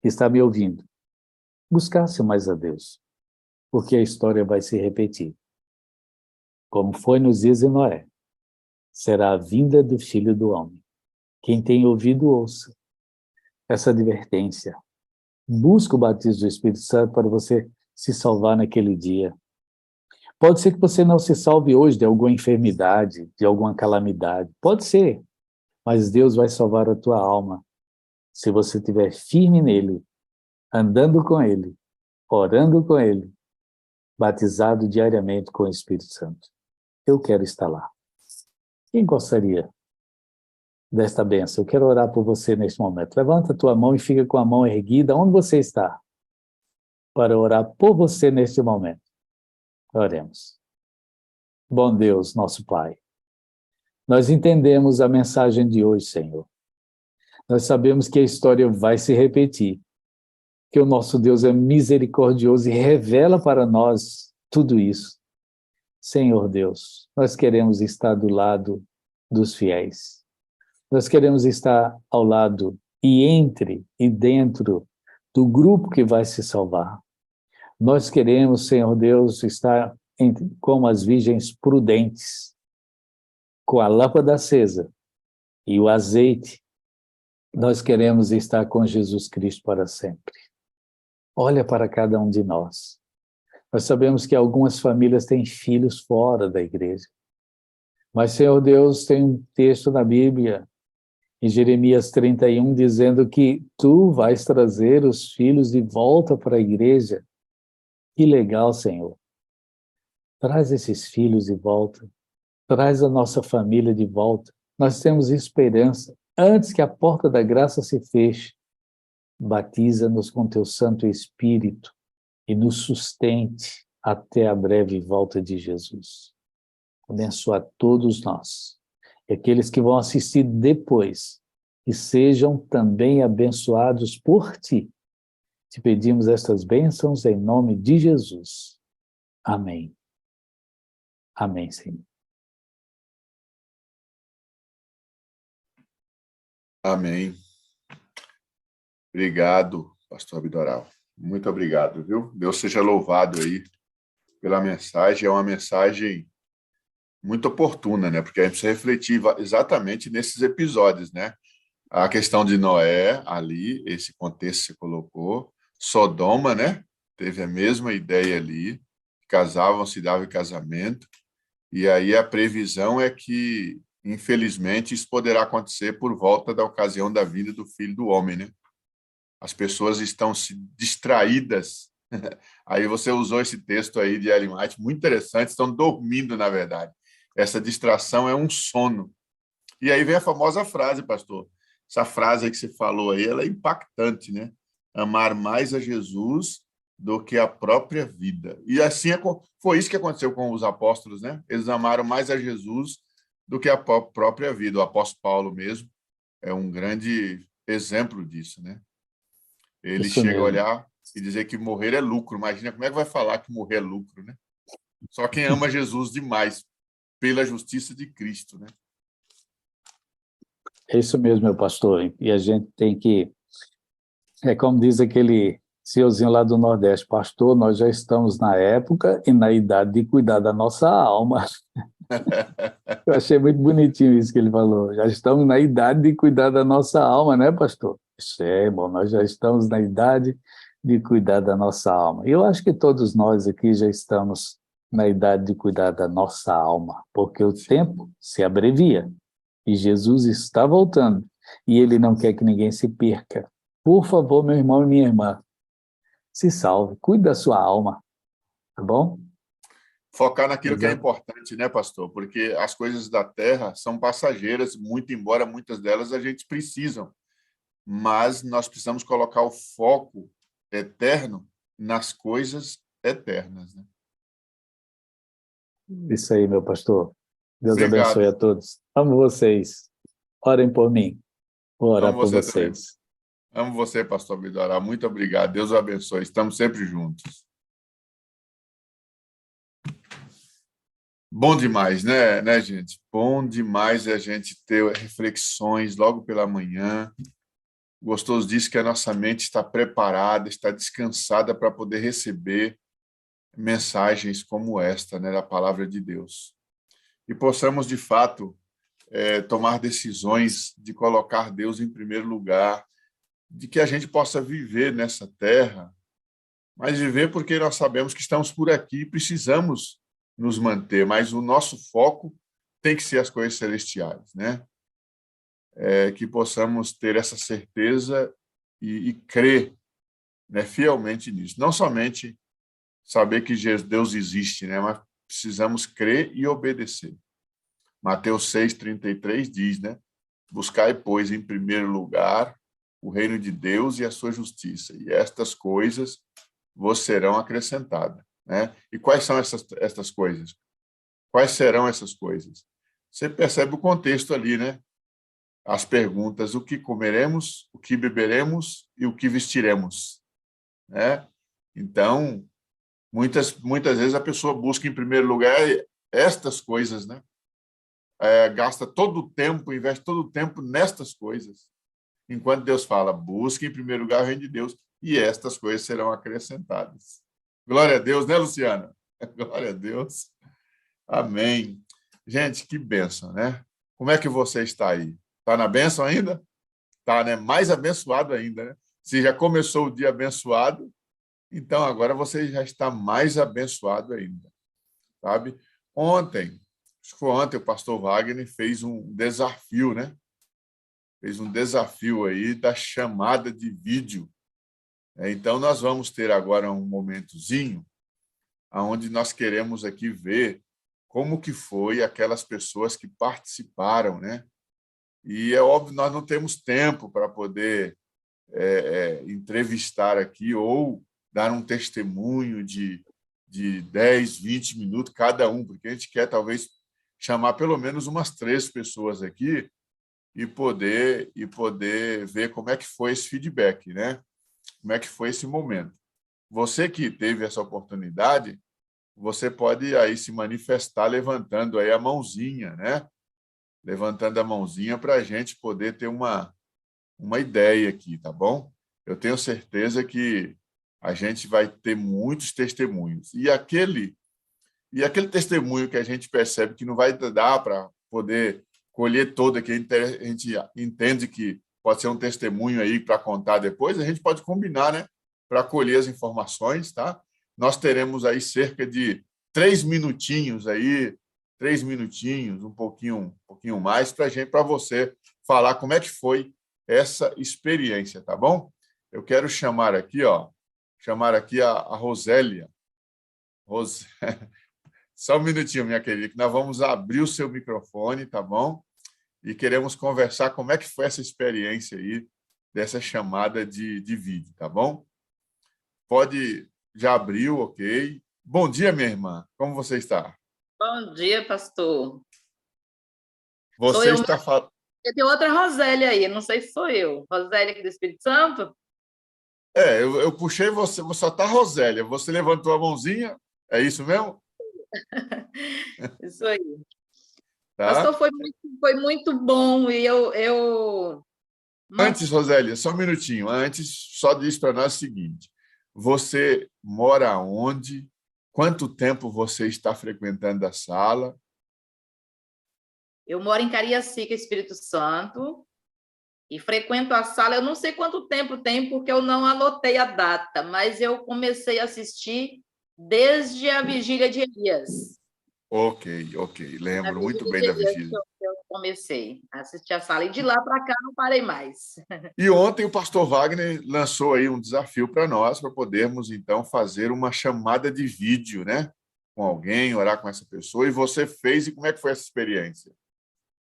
que está me ouvindo, buscasse mais a Deus, porque a história vai se repetir. Como foi nos dias de Noé, será a vinda do Filho do Homem. Quem tem ouvido, ouça essa advertência. Busque o batismo do Espírito Santo para você se salvar naquele dia. Pode ser que você não se salve hoje de alguma enfermidade, de alguma calamidade. Pode ser, mas Deus vai salvar a tua alma se você estiver firme nele, andando com ele, orando com ele, batizado diariamente com o Espírito Santo. Eu quero estar lá. Quem gostaria desta bênção? Eu quero orar por você neste momento. Levanta a tua mão e fica com a mão erguida onde você está, para orar por você neste momento. Oremos. Bom Deus, nosso Pai, nós entendemos a mensagem de hoje, Senhor. Nós sabemos que a história vai se repetir, que o nosso Deus é misericordioso e revela para nós tudo isso. Senhor Deus, nós queremos estar do lado dos fiéis. Nós queremos estar ao lado e entre e dentro do grupo que vai se salvar. Nós queremos, Senhor Deus, estar como as virgens prudentes, com a lâmpada acesa e o azeite. Nós queremos estar com Jesus Cristo para sempre. Olha para cada um de nós. Nós sabemos que algumas famílias têm filhos fora da igreja. Mas, Senhor Deus, tem um texto na Bíblia, em Jeremias 31, dizendo que Tu vais trazer os filhos de volta para a igreja. Que legal, Senhor. Traz esses filhos de volta. Traz a nossa família de volta. Nós temos esperança. Antes que a porta da graça se feche, batiza-nos com Teu Santo Espírito e nos sustente até a breve volta de Jesus. Abençoa todos nós. E aqueles que vão assistir depois, que sejam também abençoados por Ti. Te pedimos estas bênçãos em nome de Jesus. Amém. Amém, Senhor. Amém. Obrigado, pastor Abdoral. Muito obrigado, viu? Deus seja louvado aí pela mensagem. É uma mensagem muito oportuna, né? Porque a gente precisa refletir exatamente nesses episódios, né? A questão de Noé ali, esse contexto que você colocou. Sodoma, né? Teve a mesma ideia ali. Casavam, se davam em casamento. E aí a previsão é que, infelizmente, isso poderá acontecer por volta da ocasião da vinda do Filho do Homem, né? As pessoas estão se distraídas. Aí você usou esse texto aí de Ellen White, muito interessante, estão dormindo, na verdade. Essa distração é um sono. E aí vem a famosa frase, pastor. Essa frase aí que você falou aí, ela é impactante, né? Amar mais a Jesus do que a própria vida. E assim foi isso que aconteceu com os apóstolos, né? Eles amaram mais a Jesus do que a própria vida. O apóstolo Paulo mesmo é um grande exemplo disso, né? Ele Isso chega a mesmo. olhar e dizer que morrer é lucro. Imagina como é que vai falar que morrer é lucro, né? Só quem ama Jesus demais pela justiça de Cristo, né? É isso mesmo, meu pastor. E a gente tem que, é como diz aquele senhorzinho lá do Nordeste, pastor, nós já estamos na época e na idade de cuidar da nossa alma. Eu achei muito bonitinho isso que ele falou. Já estamos na idade de cuidar da nossa alma, né, pastor? Isso é bom, nós já estamos na idade de cuidar da nossa alma. E eu acho que todos nós aqui já estamos na idade de cuidar da nossa alma, porque o Sim. tempo se abrevia e Jesus está voltando e ele não quer que ninguém se perca. Por favor, meu irmão e minha irmã, se salve, cuide da sua alma, tá bom? Focar naquilo que é Exato. importante, né, pastor? Porque as coisas da terra são passageiras, muito embora muitas delas a gente precisam, mas nós precisamos colocar o foco eterno nas coisas eternas, né? Isso aí, meu pastor. Deus abençoe Obrigado. a todos. Amo vocês. Orem por mim. Vou orar Amo por você também. vocês. Amo você, pastor Bidorá. Muito obrigado. Deus o abençoe. Estamos sempre juntos. Bom demais, né, gente? Bom demais a gente ter reflexões logo pela manhã. Gostoso disso que a nossa mente está preparada, está descansada para poder receber mensagens como esta, né, da palavra de Deus. E possamos, de fato, tomar decisões de colocar Deus em primeiro lugar, de que a gente possa viver nessa terra, mas viver porque nós sabemos que estamos por aqui e precisamos nos manter, mas o nosso foco tem que ser as coisas celestiais, né? Que possamos ter essa certeza e crer, né, fielmente nisso. Não somente saber que Deus existe, né, mas precisamos crer e obedecer. Mateus 6,33 diz, né? Buscai, pois, em primeiro lugar o reino de Deus e a sua justiça, e estas coisas vos serão acrescentadas, né? E quais são essas coisas? Quais serão essas coisas? Você percebe o contexto ali, né? As perguntas: o que comeremos, o que beberemos e o que vestiremos, né? Então, muitas vezes a pessoa busca em primeiro lugar estas coisas, né? Gasta todo o tempo, investe todo o tempo nestas coisas, enquanto Deus fala: busque em primeiro lugar o reino de Deus e estas coisas serão acrescentadas. Glória a Deus, né, Luciana? Glória a Deus. Amém. Gente, que bênção, né? Como é que você está aí? Está na bênção ainda? Está, né? Mais abençoado ainda, né? Se já começou o dia abençoado, então agora você já está mais abençoado ainda, sabe? Acho que foi ontem, o pastor Wagner fez um desafio, né? Fez um desafio aí da chamada de vídeo. Então, nós vamos ter agora um momentozinho onde nós queremos aqui ver como que foi aquelas pessoas que participaram, né? E é óbvio, nós não temos tempo para poder entrevistar aqui ou dar um testemunho de 10, 20 minutos cada um, porque a gente quer talvez chamar pelo menos umas 3 pessoas aqui e poder ver como é que foi esse feedback, né? Como é que foi esse momento. Você que teve essa oportunidade, você pode aí se manifestar levantando aí a mãozinha, né? Levantando a mãozinha para a gente poder ter uma ideia aqui, tá bom? Eu tenho certeza que a gente vai ter muitos testemunhos. E aquele testemunho que a gente percebe que não vai dar para poder colher todo, que a gente entende que pode ser um testemunho aí para contar depois, a gente pode combinar, né, para colher as informações, tá? Nós teremos aí cerca de 3 minutinhos aí, 3 minutinhos, um pouquinho mais, para você falar como é que foi essa experiência, tá bom? Eu quero chamar aqui a Rosélia. Só um minutinho, minha querida, que nós vamos abrir o seu microfone, tá bom? E queremos conversar como é que foi essa experiência aí, dessa chamada de vídeo, tá bom? Já abriu, ok. Bom dia, minha irmã. Como você está? Bom dia, pastor. Você está falando... Tem outra Rosélia aí, não sei se sou eu. Rosélia aqui do Espírito Santo? Eu puxei você só está Rosélia. Você levantou a mãozinha? É isso mesmo? Isso aí. Tá. Pastor, foi muito bom. E Antes, Rosélia, só um minutinho. Antes, só diz para nós o seguinte. Você mora onde? Quanto tempo você está frequentando a sala? Eu moro em Cariacica, Espírito Santo, e frequento a sala. Eu não sei quanto tempo tem, porque eu não anotei a data, mas eu comecei a assistir desde a Vigília de Elias. Ok. Lembro muito bem da vigília. Eu comecei a assistir a sala, e de lá para cá não parei mais. E ontem o pastor Wagner lançou aí um desafio para nós, para podermos, então, fazer uma chamada de vídeo, né? Com alguém, orar com essa pessoa, e você fez, e como é que foi essa experiência?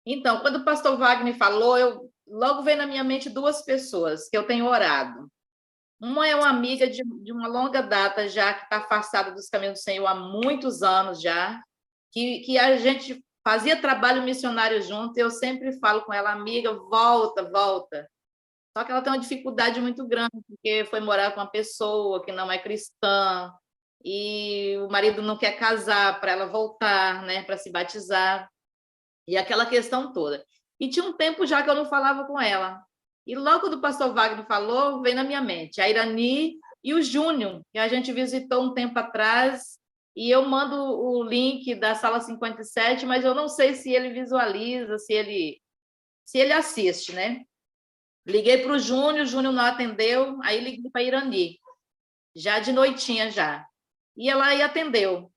Então, quando o pastor Wagner falou, logo veio na minha mente 2 pessoas que eu tenho orado. Uma é uma amiga de uma longa data já, que está afastada dos caminhos do Senhor há muitos anos já, que a gente fazia trabalho missionário junto, e eu sempre falo com ela, amiga, volta. Só que ela tem uma dificuldade muito grande, porque foi morar com uma pessoa que não é cristã, e o marido não quer casar para ela voltar, né, para se batizar, e aquela questão toda. E tinha um tempo já que eu não falava com ela. E logo quando o pastor Wagner falou, veio na minha mente a Irani e o Júnior, que a gente visitou um tempo atrás, e eu mando o link da sala 57, mas eu não sei se ele visualiza, se ele assiste, né? Liguei para o Júnior não atendeu, aí liguei para a Irani, já de noitinha já. E ela aí atendeu.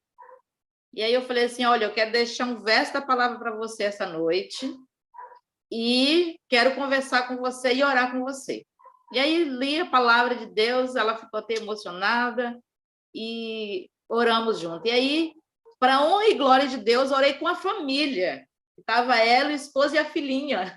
E aí eu falei assim, olha, eu quero deixar um verso da palavra para você essa noite, e quero conversar com você e orar com você. E aí li a palavra de Deus, ela ficou até emocionada, e oramos junto. E aí, para honra e glória de Deus, orei com a família. Estava ela, a esposa e a filhinha.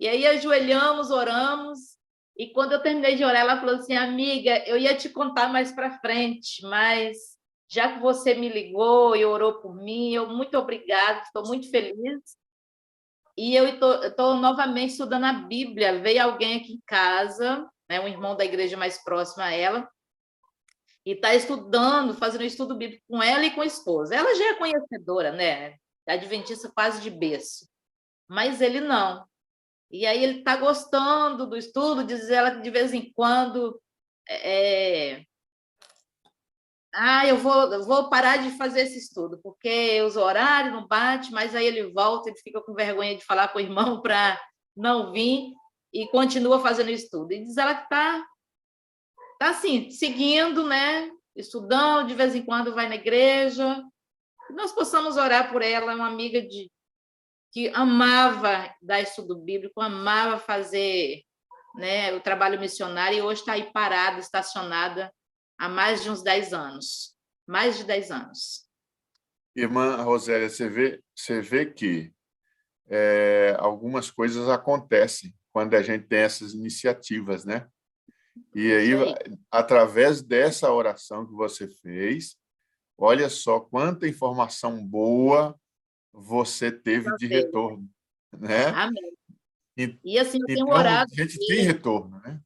E aí ajoelhamos, oramos, e quando eu terminei de orar, ela falou assim, amiga, eu ia te contar mais para frente, mas já que você me ligou e orou por mim, eu muito obrigada, estou muito feliz. E eu estou novamente estudando a Bíblia. Veio alguém aqui em casa, né, um irmão da igreja mais próximo a ela, e está estudando, fazendo um estudo bíblico com ela e com a esposa. Ela já é conhecedora, né? Adventista quase de berço, mas ele não. E aí ele está gostando do estudo, diz ela que de vez em quando eu vou parar de fazer esse estudo, porque os horários não batem, mas aí ele volta, ele fica com vergonha de falar com o irmão para não vir, e continua fazendo estudo. E diz ela que está assim, seguindo, né? Estudando, de vez em quando vai na igreja. Que nós possamos orar por ela, uma amiga que amava dar estudo bíblico, amava fazer, né, o trabalho missionário, e hoje está aí parada, estacionada, há mais de uns 10 anos. Mais de 10 anos. Irmã Rosélia, você vê que algumas coisas acontecem quando a gente tem essas iniciativas, né? E aí, através dessa oração que você fez, olha só quanta informação boa você teve de retorno, né? Amém. E assim, eu tenho então, orado. A gente tem retorno, né?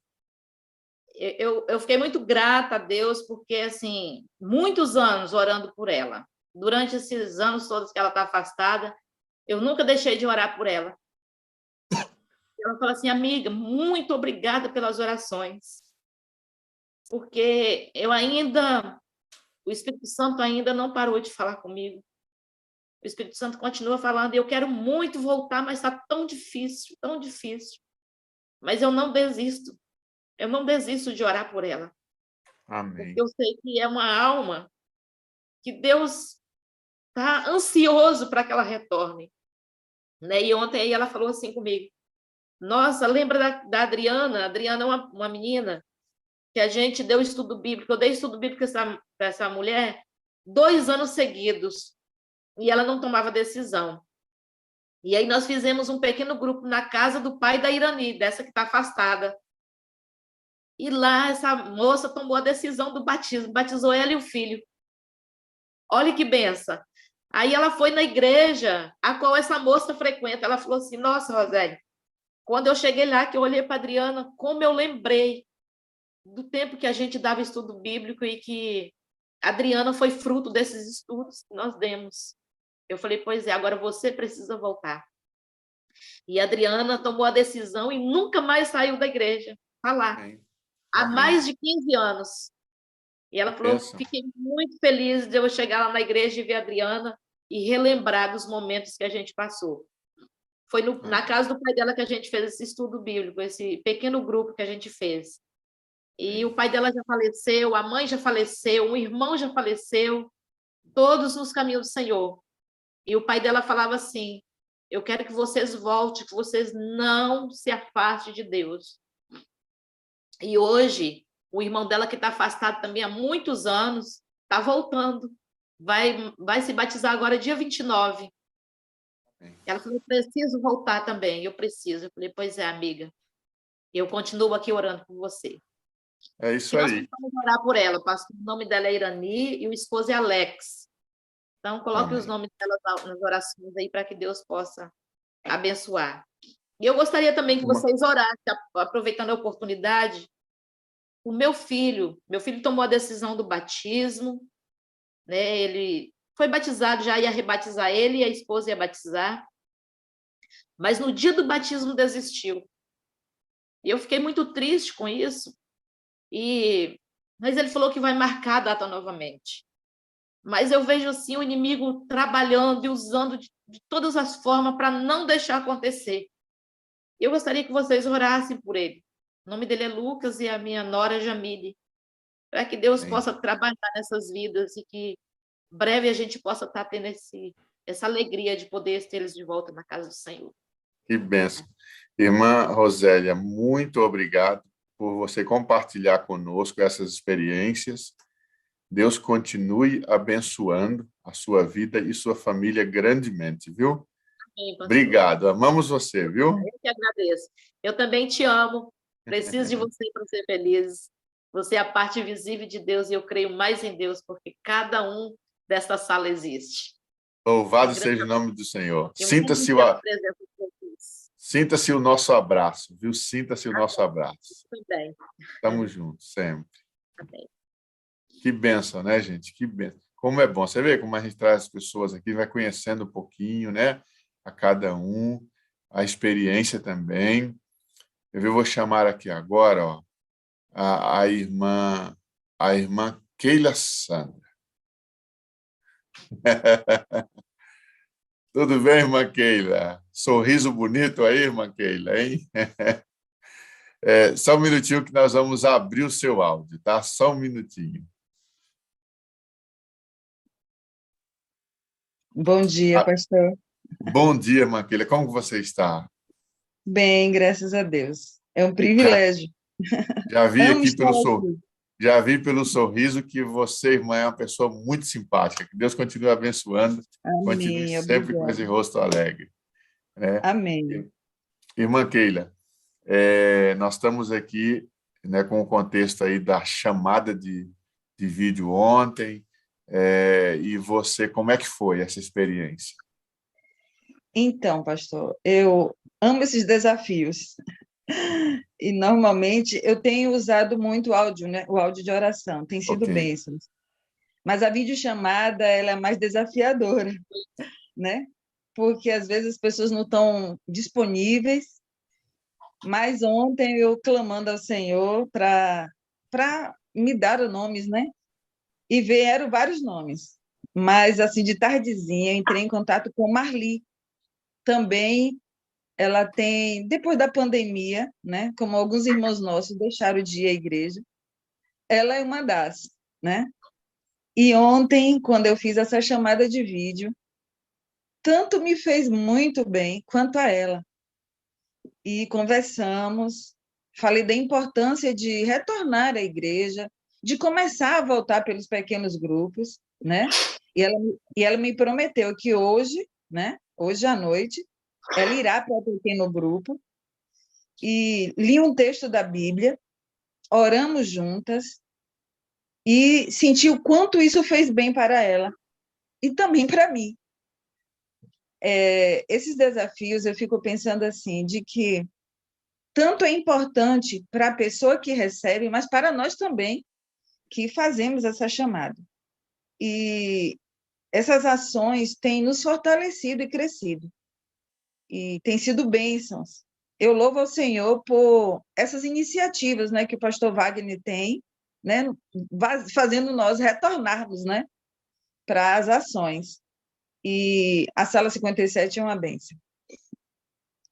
Eu fiquei muito grata a Deus, porque, assim, muitos anos orando por ela. Durante esses anos todos que ela está afastada, eu nunca deixei de orar por ela. Ela falou assim, amiga, muito obrigada pelas orações. porque o Espírito Santo ainda não parou de falar comigo. O Espírito Santo continua falando, e eu quero muito voltar, mas está tão difícil, tão difícil. Mas eu não desisto de orar por ela. Amém. Porque eu sei que é uma alma que Deus está ansioso para que ela retorne. Né? E ontem aí ela falou assim comigo, nossa, lembra da Adriana? A Adriana é uma menina que a gente deu estudo bíblico, eu dei estudo bíblico para essa mulher 2 anos seguidos, e ela não tomava decisão. E aí nós fizemos um pequeno grupo na casa do pai da Irani, dessa que está afastada. E lá essa moça tomou a decisão do batismo, batizou ela e o filho. Olha que benção. Aí ela foi na igreja a qual essa moça frequenta. Ela falou assim, nossa, Rosélia, quando eu cheguei lá, que eu olhei para a Adriana, como eu lembrei do tempo que a gente dava estudo bíblico e que a Adriana foi fruto desses estudos que nós demos. Eu falei, pois é, agora você precisa voltar. E a Adriana tomou a decisão e nunca mais saiu da igreja. Está lá. Há mais de 15 anos. E ela falou, fiquei muito feliz de eu chegar lá na igreja e ver a Adriana e relembrar dos momentos que a gente passou. Foi na casa do pai dela que a gente fez esse estudo bíblico, esse pequeno grupo que a gente fez. E o pai dela já faleceu, a mãe já faleceu, um irmão já faleceu, todos nos caminhos do Senhor. E o pai dela falava assim, eu quero que vocês voltem, que vocês não se afastem de Deus. E hoje, o irmão dela, que está afastado também há muitos anos, está voltando. Vai se batizar agora dia 29. Ela falou, eu preciso voltar também, eu preciso. Eu falei, pois é, amiga, eu continuo aqui orando por você. É isso aí. Nós vamos orar por ela, pastor. O nome dela é Irani e o esposo é Alex. Então, coloque os nomes dela nas orações aí para que Deus possa abençoar. E eu gostaria também que vocês orassem, aproveitando a oportunidade, o meu filho tomou a decisão do batismo, né? Ele foi batizado, já ia rebatizar ele e a esposa ia batizar, mas no dia do batismo desistiu. E eu fiquei muito triste com isso, mas ele falou que vai marcar a data novamente. Mas eu vejo assim o inimigo trabalhando e usando de todas as formas para não deixar acontecer. Eu gostaria que vocês orassem por ele. O nome dele é Lucas e a minha nora Jamile, para que Deus possa trabalhar nessas vidas e que breve a gente possa estar tendo essa alegria de poder ter eles de volta na casa do Senhor. Que bênção. Irmã Rosélia, muito obrigado por você compartilhar conosco essas experiências. Deus continue abençoando a sua vida e sua família grandemente, viu? Amém, obrigado, amamos você, viu? Eu que agradeço. Eu também te amo, preciso de você para ser feliz. Você é a parte visível de Deus e eu creio mais em Deus, porque cada um desta sala existe. Louvado seja o nome do Senhor. Sinta-se o nosso abraço, viu? Sinta-se o nosso abraço. Também. Estamos juntos, sempre. Amém. Que bênção, né, gente? Que bênção. Como é bom. Você vê como a gente traz as pessoas aqui, vai conhecendo um pouquinho, né? A cada um, a experiência também. Eu vou chamar aqui agora, ó, a irmã Keila Sandra. Tudo bem, irmã Keila? Sorriso bonito aí, irmã Keila, hein? Só um minutinho que nós vamos abrir o seu áudio, tá? Só um minutinho. Bom dia, pastor. Bom dia, irmã Keila. Como você está? Bem, graças a Deus. É um privilégio. Já vi aqui pelo sorriso que você, irmã, é uma pessoa muito simpática. Que Deus continue abençoando. Amém, continue sempre com esse rosto alegre. Né? Amém. Irmã Keila, nós estamos aqui, né, com o contexto aí da chamada de vídeo ontem. E você, como é que foi essa experiência? Então, pastor, eu amo esses desafios. E, normalmente, eu tenho usado muito áudio, né? O áudio de oração, tem sido bênçãos. Mas a videochamada, ela é mais desafiadora, né? Porque, às vezes, as pessoas não estão disponíveis. Mas ontem, eu clamando ao Senhor para me deram nomes, né? E vieram vários nomes. Mas, assim, de tardezinha, eu entrei em contato com Marli. Também ela tem, depois da pandemia, né? Como alguns irmãos nossos deixaram de ir à igreja, ela é uma das, né? E ontem, quando eu fiz essa chamada de vídeo, tanto me fez muito bem quanto a ela. E conversamos, falei da importância de retornar à igreja, de começar a voltar pelos pequenos grupos, né? E ela me prometeu que hoje, né? Hoje à noite, ela irá para o pequeno grupo e li um texto da Bíblia, oramos juntas e senti o quanto isso fez bem para ela e também para mim. Esses desafios, eu fico pensando assim, de que tanto é importante para a pessoa que recebe, mas para nós também, que fazemos essa chamada. E essas ações têm nos fortalecido e crescido, e têm sido bênçãos. Eu louvo ao Senhor por essas iniciativas, né, que o pastor Wagner tem, né, fazendo nós retornarmos, né, para as ações. E a Sala 57 é uma bênção.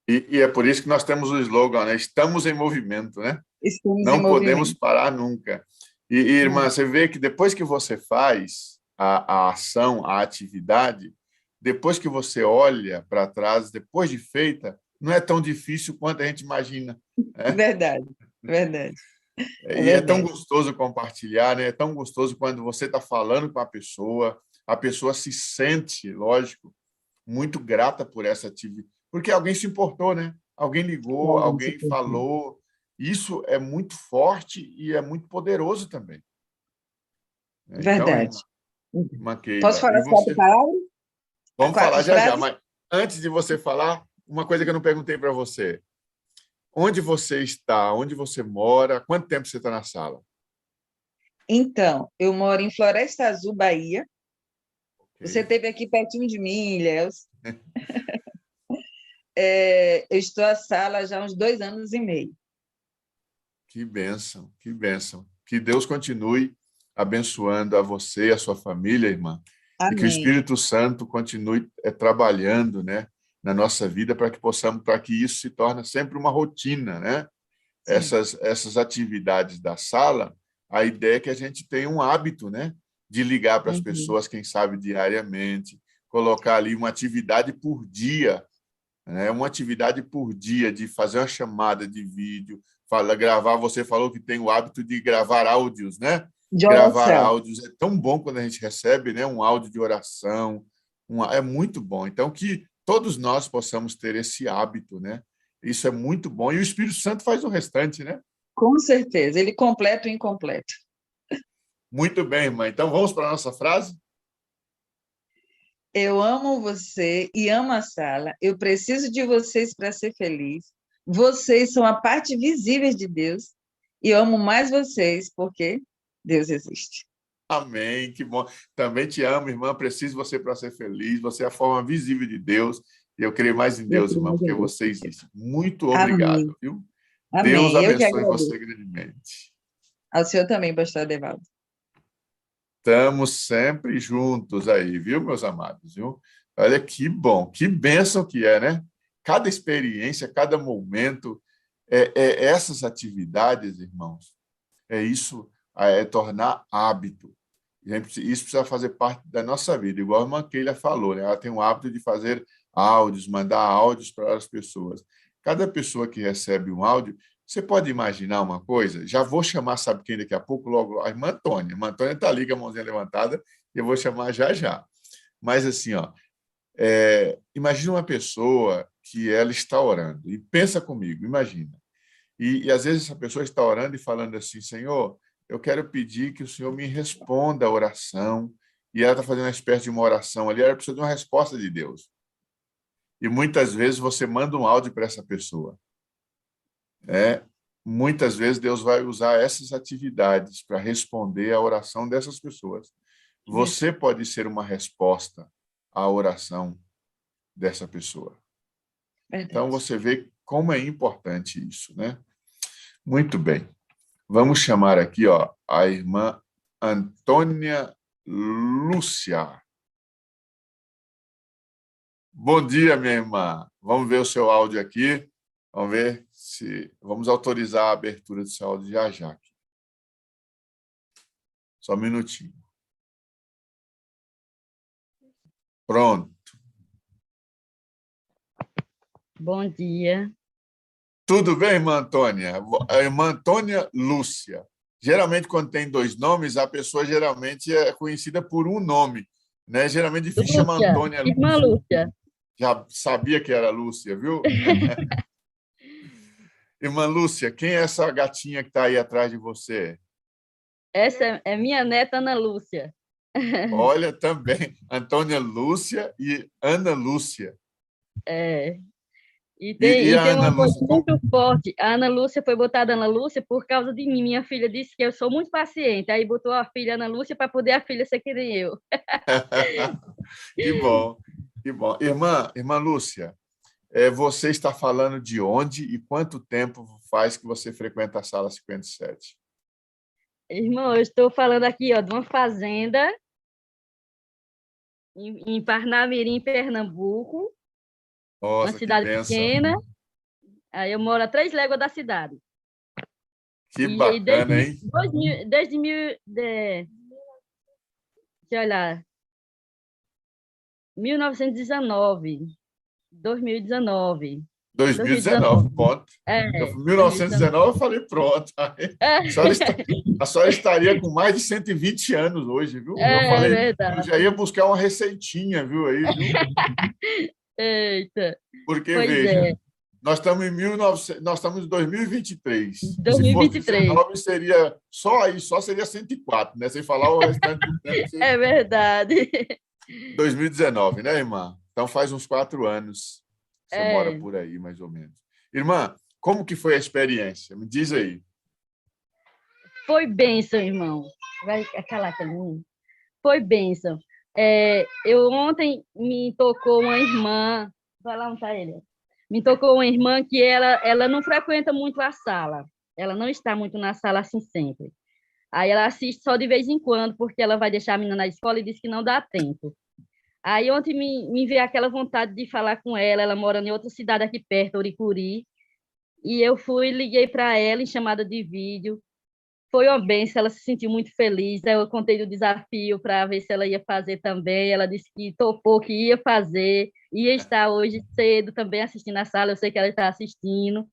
E é por isso que nós temos o slogan, né? Estamos em movimento, né? Estamos Não em podemos movimento. parar nunca. E, irmã, você vê que depois que você faz a ação, a atividade, depois que você olha para trás, depois de feita, não é tão difícil quanto a gente imagina, né? Verdade, verdade. É E é tão verdade. gostoso compartilhar, né? É tão gostoso quando você está falando com a pessoa se sente, lógico, muito grata por essa atividade, porque alguém se importou, né? Alguém ligou, alguém falou. Isso é muito forte e é muito poderoso também. Então, Verdade. irmã Posso Keila, falar e as 4 você? palavras? As Vamos 4 falar já já, frases? mas antes de você falar, uma coisa que eu não perguntei para você. Onde você está? Onde você mora? Quanto tempo você está na sala? Então, eu moro em Floresta Azul, Bahia. Você Okay. esteve aqui pertinho de mim, Ilhéus. Eu estou à sala já há uns 2 anos e meio. Que bênção, que bênção. Que Deus continue abençoando a você e a sua família, irmã, e que o Amém. Espírito Santo continue trabalhando, né, na nossa vida para que isso se torne sempre uma rotina, né? Sim. Essas atividades da sala, a ideia é que a gente tenha um hábito, né, de ligar para as Uhum. pessoas, quem sabe diariamente, colocar ali uma atividade por dia, né, uma atividade por dia de fazer uma chamada de vídeo, gravar. Você falou que tem o hábito de gravar áudios, né? De Gravar oração. áudios é tão bom quando a gente recebe, né, um áudio de oração, é muito bom. Então, que todos nós possamos ter esse hábito, né? Isso é muito bom. E o Espírito Santo faz o restante, né? Com certeza. Ele completa o incompleto. Muito bem, irmã. Então, vamos para a nossa frase? Eu amo você e amo a sala. Eu preciso de vocês para ser feliz. Vocês são a parte visível de Deus. E eu amo mais vocês porque Deus existe. Amém, que bom. Também te amo, irmã. Preciso de você para ser feliz. Você é a forma visível de Deus. E eu creio mais em Eu Deus, creio irmã, mais porque em Deus. você existe. Muito obrigado, Amém. viu? Deus Amém. Eu que abençoe agradeço. você grandemente. Ao senhor também, pastor Adevaldo. Estamos sempre juntos aí, viu, meus amados? Viu? Olha que bom, que bênção que é, né? Cada experiência, cada momento, essas atividades, irmãos, isso, é tornar hábito. Isso precisa fazer parte da nossa vida, igual a irmã Keila falou, né? Ela tem o hábito de fazer áudios, mandar áudios para as pessoas. Cada pessoa que recebe um áudio, você pode imaginar uma coisa? Já vou chamar, sabe quem daqui a pouco? Logo, a irmã Antônia. A irmã Antônia está ali com a mãozinha levantada, e eu vou chamar já já. Mas assim, ó, imagina uma pessoa que ela está orando, e pensa comigo, imagina. E às vezes essa pessoa está orando e falando assim, Senhor, eu quero pedir que o Senhor me responda a oração, e ela está fazendo uma espécie de uma oração ali, ela precisa de uma resposta de Deus. E muitas vezes você manda um áudio para essa pessoa. Muitas vezes Deus vai usar essas atividades para responder à oração dessas pessoas. Você pode ser uma resposta à oração dessa pessoa. Verdade. Então, você vê como é importante isso, né? Muito bem. Vamos chamar aqui, ó, a irmã Antônia Lúcia. Bom dia, minha irmã. Vamos ver o seu áudio aqui. Vamos ver se... Vamos autorizar a abertura do seu áudio já já aqui. Só um minutinho. Pronto. Bom dia. Tudo bem, irmã Antônia? A irmã Antônia Lúcia. Geralmente, quando tem dois nomes, a pessoa geralmente é conhecida por um nome, né? Geralmente é difícil chamar Lúcia, Antônia irmã Lúcia. Lúcia. Já sabia que era Lúcia, viu? Irmã Lúcia, quem é essa gatinha que está aí atrás de você? Essa é minha neta Ana Lúcia. Olha, também, Antônia Lúcia e Ana Lúcia. É. E E a tem Ana uma coisa Lúcia? muito forte. A Ana Lúcia foi botada Ana Lúcia por causa de mim. Minha filha disse que eu sou muito paciente. Aí botou a filha Ana Lúcia para poder a filha ser que nem eu. Que bom, que bom. Irmã Lúcia, você está falando de onde e quanto tempo faz que você frequenta a sala 57? Irmão, eu estou falando aqui, ó, de uma fazenda em Parnamirim, Pernambuco, uma Nossa, que cidade bênção. pequena. Aí eu moro a 3 léguas da cidade. Que E bacana, hein? deixa eu olhar, 1919, 2019. 2019, ponto. É, 1919 eu falei pronto. é, A senhora estaria com mais de 120 anos hoje, viu? Eu é falei, eu verdade. já ia buscar uma receitinha, viu aí, viu? Eita, Porque, pois veja, é, nós estamos nós estamos em 2023. Se fosse 2023. 19, seria só aí, só seria 104, né? Sem falar o restante do tempo. É verdade. 2019, né, irmã? Então faz uns 4 anos que você mora É, por aí, mais ou menos. Irmã, como que foi a experiência? Me diz aí. foi bênção, irmão. Vai calar também. Foi bênção. Eu ontem me tocou uma irmã, vai lá onde está ele. Me tocou uma irmã que ela não frequenta muito a sala. Ela não está muito na sala assim sempre. Aí ela assiste só de vez em quando, porque ela vai deixar a menina na escola e diz que não dá tempo. Aí ontem me veio aquela vontade de falar com ela. Ela mora em outra cidade aqui perto, Uricuri. E eu liguei para ela em chamada de vídeo. Foi uma benção, ela se sentiu muito feliz. Aí eu contei do desafio para ver se ela ia fazer também. Ela disse que topou, que ia fazer, ia estar hoje cedo também assistindo a sala. Eu sei que ela está assistindo.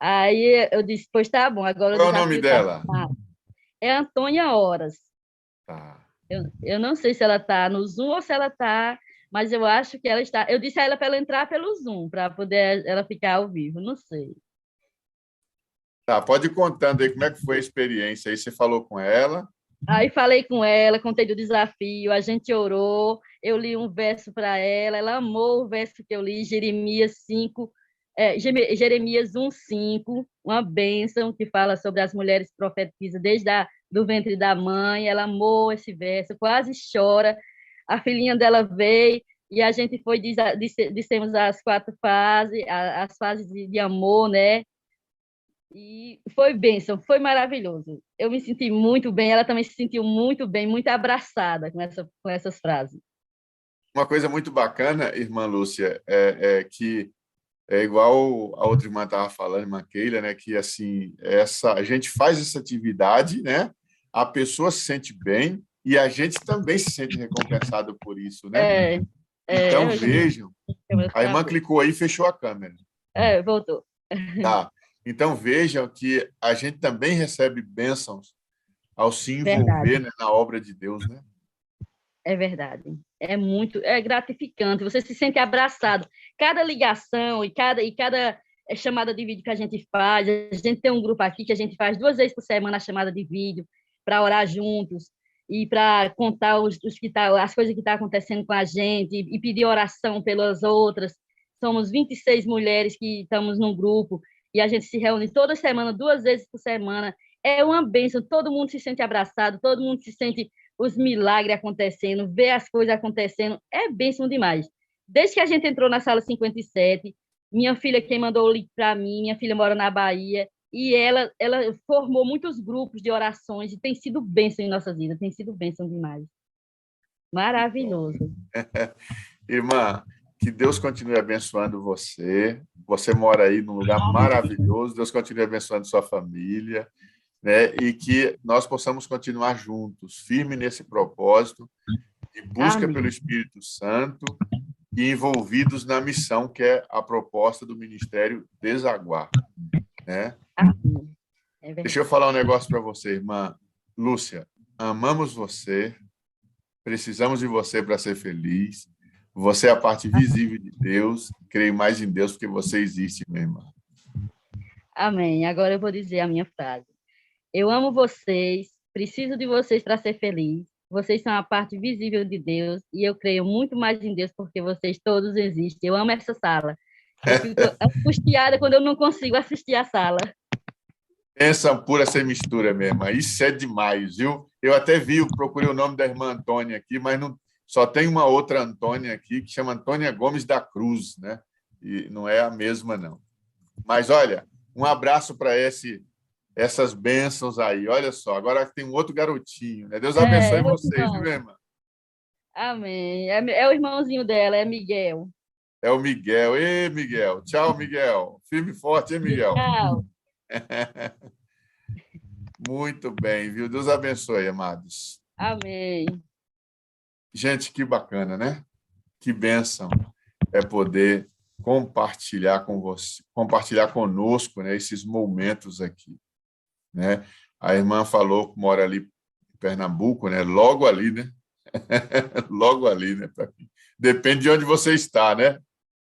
Aí eu disse, pois tá bom, agora o Qual é o nome desafio está. dela? É Antônia Horas. Tá. Eu não sei se ela está no Zoom ou se ela está, mas eu acho que ela está. Eu disse a ela para ela entrar pelo Zoom, para poder ela ficar ao vivo, não sei. Tá, pode ir contando aí como é que foi a experiência. Aí você falou com ela. Aí falei com ela, contei do desafio, a gente orou, eu li um verso para ela, ela amou o verso que eu li, Jeremias 5, Jeremias 1:5, uma bênção que fala sobre as mulheres profetizas desde do ventre da mãe. Ela amou esse verso, quase chora. A filhinha dela veio e a gente dissemos as 4 fases, as fases de amor, né? E foi bênção, foi maravilhoso. Eu me senti muito bem, ela também se sentiu muito bem, muito abraçada com essas frases. Uma coisa muito bacana, irmã Lúcia, é que é igual a outra irmã estava falando, irmã Keila, né? Que assim, a gente faz essa atividade, né? A pessoa se sente bem e a gente também se sente recompensado por isso, né? Então, vejam, a irmã clicou aí e fechou a câmera. Voltou. Tá. Então, vejam que a gente também recebe bênçãos ao se envolver, né, na obra de Deus, né? É verdade. É gratificante. Você se sente abraçado. Cada ligação e cada chamada de vídeo que a gente faz, a gente tem um grupo aqui que a gente faz 2 vezes por semana a chamada de vídeo para orar juntos e para contar as coisas que estão acontecendo com a gente e pedir oração pelas outras. Somos 26 mulheres que estamos num grupo e a gente se reúne toda semana, 2 vezes por semana. É uma bênção, todo mundo se sente abraçado, todo mundo se sente os milagres acontecendo, ver as coisas acontecendo, é bênção demais. Desde que a gente entrou na sala 57, minha filha quem mandou o link para mim, minha filha mora na Bahia, e ela formou muitos grupos de orações e tem sido bênção em nossas vidas, tem sido bênção demais. Maravilhoso. Irmã, que Deus continue abençoando você. Você mora aí num lugar maravilhoso. Deus continue abençoando sua família, né? E que nós possamos continuar juntos, firme nesse propósito, de busca Amém. pelo Espírito Santo e envolvidos na missão que é a proposta do Ministério Desaguar, né? Amém. É verdade. Deixa eu falar um negócio para você, irmã Lúcia. Amamos você, precisamos de você para ser feliz. Você é a parte visível de Deus. Creio mais em Deus porque você existe, minha irmã. Amém. Agora eu vou dizer a minha frase. Eu amo vocês, preciso de vocês para ser feliz. Vocês são a parte visível de Deus e eu creio muito mais em Deus porque vocês todos existem. Eu amo essa sala. Eu fico angustiada quando eu não consigo assistir a sala. Pensa pura sem mistura mesmo. Isso é demais, viu? Eu até procurei o nome da irmã Antônia aqui, mas não, só tem uma outra Antônia aqui que chama Antônia Gomes da Cruz, né? E não é a mesma, não. Mas, olha, um abraço para essas bênçãos aí. Olha só, agora tem um outro garotinho, né? Deus abençoe vocês, viu, irmã? Amém. É o irmãozinho dela, é Miguel. É o Miguel. Ei, Miguel. Tchau, Miguel. Firme e forte, hein, Miguel? Tchau. Muito bem, viu? Deus abençoe, amados. Amém. Gente, que bacana, né? Que bênção é poder compartilhar com você, compartilhar conosco, né, esses momentos aqui, né? A irmã falou que mora ali em Pernambuco, né? Logo ali, né? Logo ali, né? Depende de onde você está, né?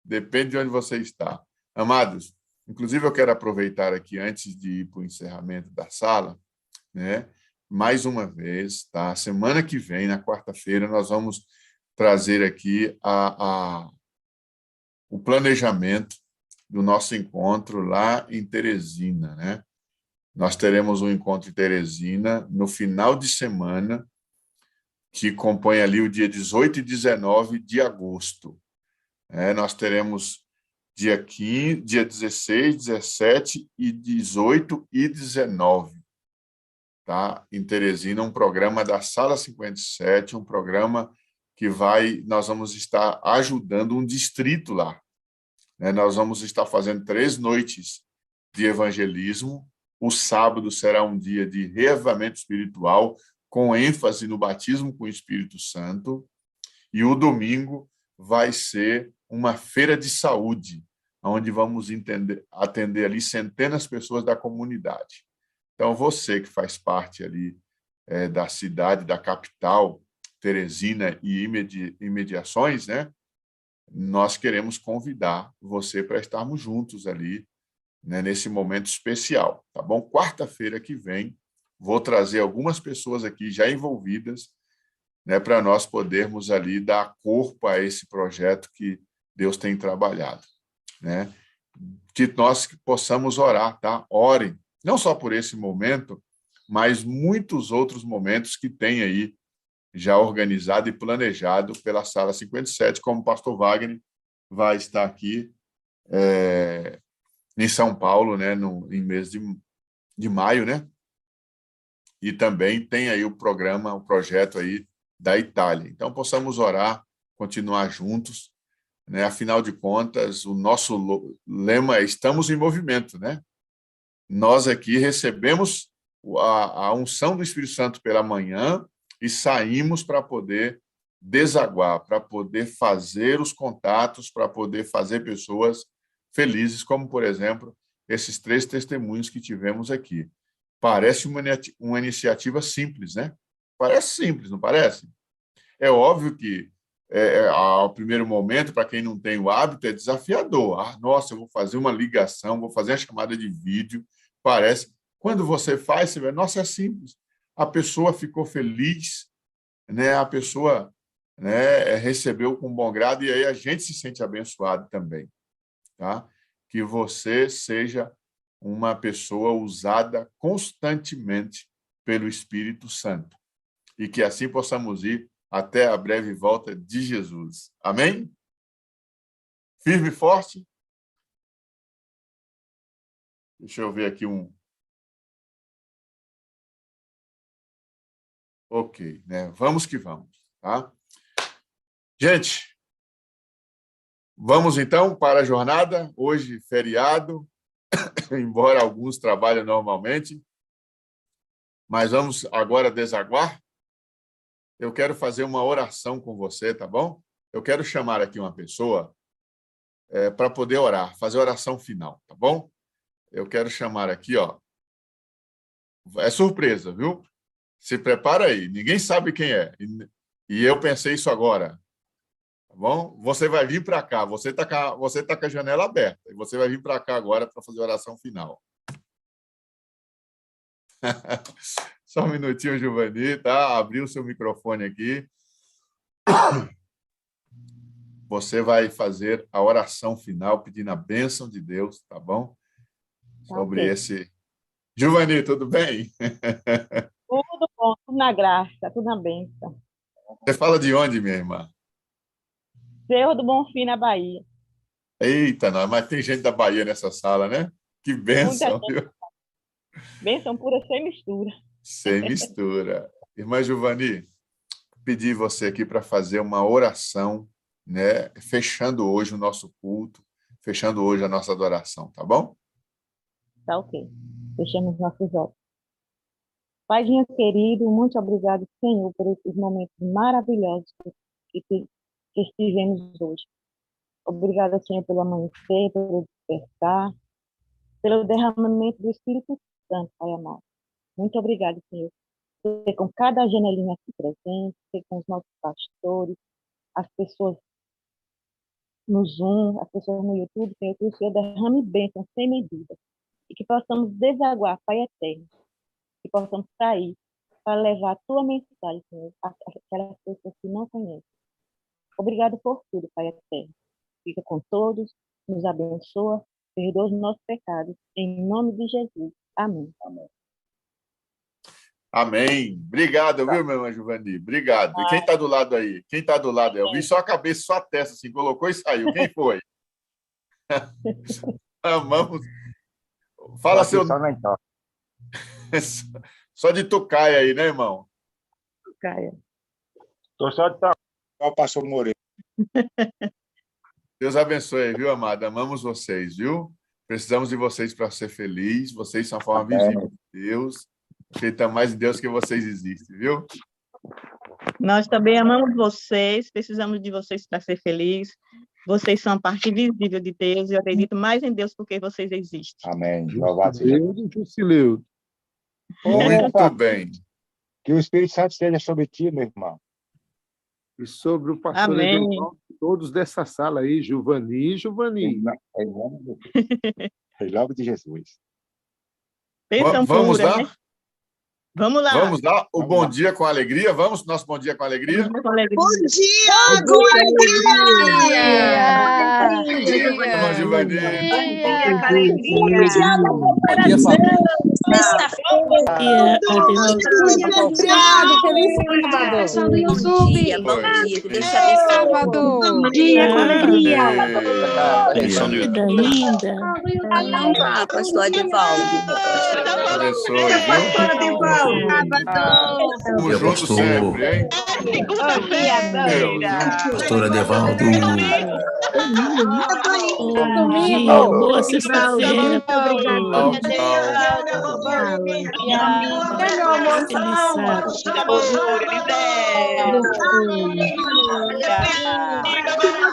Depende de onde você está. Amados, inclusive eu quero aproveitar aqui, antes de ir para o encerramento da sala, né? Mais uma vez, tá? Semana que vem, na quarta-feira, nós vamos trazer aqui o planejamento do nosso encontro lá em Teresina, né? Nós teremos um encontro em Teresina no final de semana, que compõe ali o dia 18 e 19 de agosto. Nós teremos dia 15, dia 16, 17 e 18 e 19. Tá? Em Teresina, um programa da Sala 57, um programa que nós vamos estar ajudando um distrito lá. Nós vamos estar fazendo 3 noites de evangelismo. O sábado será um dia de reavivamento espiritual, com ênfase no batismo com o Espírito Santo. E o domingo vai ser uma feira de saúde, onde vamos atender ali centenas de pessoas da comunidade. Então, você que faz parte ali da cidade, da capital, Teresina e imediações, né? Nós queremos convidar você para estarmos juntos ali, né, nesse momento especial, tá bom? Quarta-feira que vem, vou trazer algumas pessoas aqui já envolvidas, né, para nós podermos ali dar corpo a esse projeto que Deus tem trabalhado, né? Que nós possamos orar, tá? Orem, não só por esse momento, mas muitos outros momentos que tem aí já organizado e planejado pela Sala 57, como o pastor Wagner vai estar aqui em São Paulo, né, em mês de maio, né? E também tem aí o projeto aí da Itália. Então, possamos orar, continuar juntos, né? Afinal de contas, o nosso lema é estamos em movimento, né? Nós aqui recebemos a unção do Espírito Santo pela manhã e saímos para poder desaguar, para poder fazer os contatos, para poder fazer pessoas felizes, como, por exemplo, esses 3 testemunhos que tivemos aqui. Parece uma iniciativa simples, né? Parece simples, não parece? É óbvio que, ao primeiro momento, para quem não tem o hábito, é desafiador. Nossa, eu vou fazer uma ligação, vou fazer a chamada de vídeo. Parece. Quando você faz, você vê, nossa, é simples. A pessoa ficou feliz, né? A pessoa, né, recebeu com bom grado e aí a gente se sente abençoado também, tá? Que você seja uma pessoa usada constantemente pelo Espírito Santo e que assim possamos ir até a breve volta de Jesus. Amém? Firme e forte? Deixa eu ver aqui um... Ok, né? Vamos que vamos, tá? Gente, vamos então para a jornada. Hoje, feriado, embora alguns trabalhem normalmente, mas vamos agora desaguar. Eu quero fazer uma oração com você, tá bom? Eu quero chamar aqui uma pessoa para poder orar, fazer a oração final, tá bom? Eu quero chamar aqui, ó. É surpresa, viu? Se prepara aí. Ninguém sabe quem é. E eu pensei isso agora. Tá bom? Você vai vir para cá. Você tá com a janela aberta. E você vai vir para cá agora para fazer a oração final. Só um minutinho, Giovanni, tá? Abriu o seu microfone aqui. Você vai fazer a oração final pedindo a bênção de Deus, tá bom? Sobre esse... Giovanni, tudo bem? Tudo bom, tudo na graça, tudo na bênção. Você fala de onde, minha irmã? Cerro do Bonfim, na Bahia. Eita, não, mas tem gente da Bahia nessa sala, né? Que bênção, viu? Bênção pura, sem mistura. Sem mistura. Irmã Giovanni, pedi você aqui para fazer uma oração, né? Fechando hoje o nosso culto, fechando hoje a nossa adoração, tá bom? Tá ok. Fechamos nossos olhos. Paizinho querido, muito obrigado, Senhor, por esses momentos maravilhosos que estivemos hoje. Obrigada, Senhor, pelo amanhecer, pelo despertar, pelo derramamento do Espírito Santo, Pai amado. Muito obrigada, Senhor. Ser com cada janelinha aqui presente, ser com os nossos pastores, as pessoas no Zoom, as pessoas no YouTube, Senhor, que o Senhor derrame bênção sem medida. E que possamos desaguar, Pai eterno. Que possamos sair para levar a tua mensagem, Senhor, àquelas pessoas que não conhecem. Obrigado por tudo, Pai eterno. Fica com todos, nos abençoa, perdoa os nossos pecados. Em nome de Jesus. Amém. Amém. Amém. Obrigado, viu, meu irmão Giovanni? Obrigado. E quem está do lado aí? Quem está do lado aí? Eu vi só a cabeça, só a testa, assim, colocou e saiu. Quem foi? Amamos. Fala seu... Só de Tucaia aí, né, irmão? Tucaia. Estou só de Tucaia, pastor Moreira. Deus abençoe, viu, amada? Amamos vocês, viu? Precisamos de vocês para ser feliz. Vocês são a forma visível de Deus. Acredita mais em Deus que vocês existem, viu? Nós também amamos vocês, precisamos de vocês para ser felizes. Vocês são a parte visível de Deus e eu acredito mais em Deus porque vocês existem. Amém. Louvado seja Deus. Jusileudo. Muito bem. Que o Espírito Santo esteja sobre ti, meu irmão. E sobre o pastor Edenilson, todos dessa sala aí, Giovanni. Em nome de Jesus. Vamos lá? Né? Vamos lá. Vamos lá. O bom dia com alegria. Vamos pro nosso bom dia com alegria? Bom dia com alegria! Irmão Giovanni. Bom dia da cooperação! Pessoal do YouTube. Bom dia, que Deus te abençoe. Bom dia com alegria! Linda. Pastor Adivaldo. Abençoe, viu? Estamos juntos sempre, hein? Pastor Adivaldo. Boa sexta-feira. Obrigada.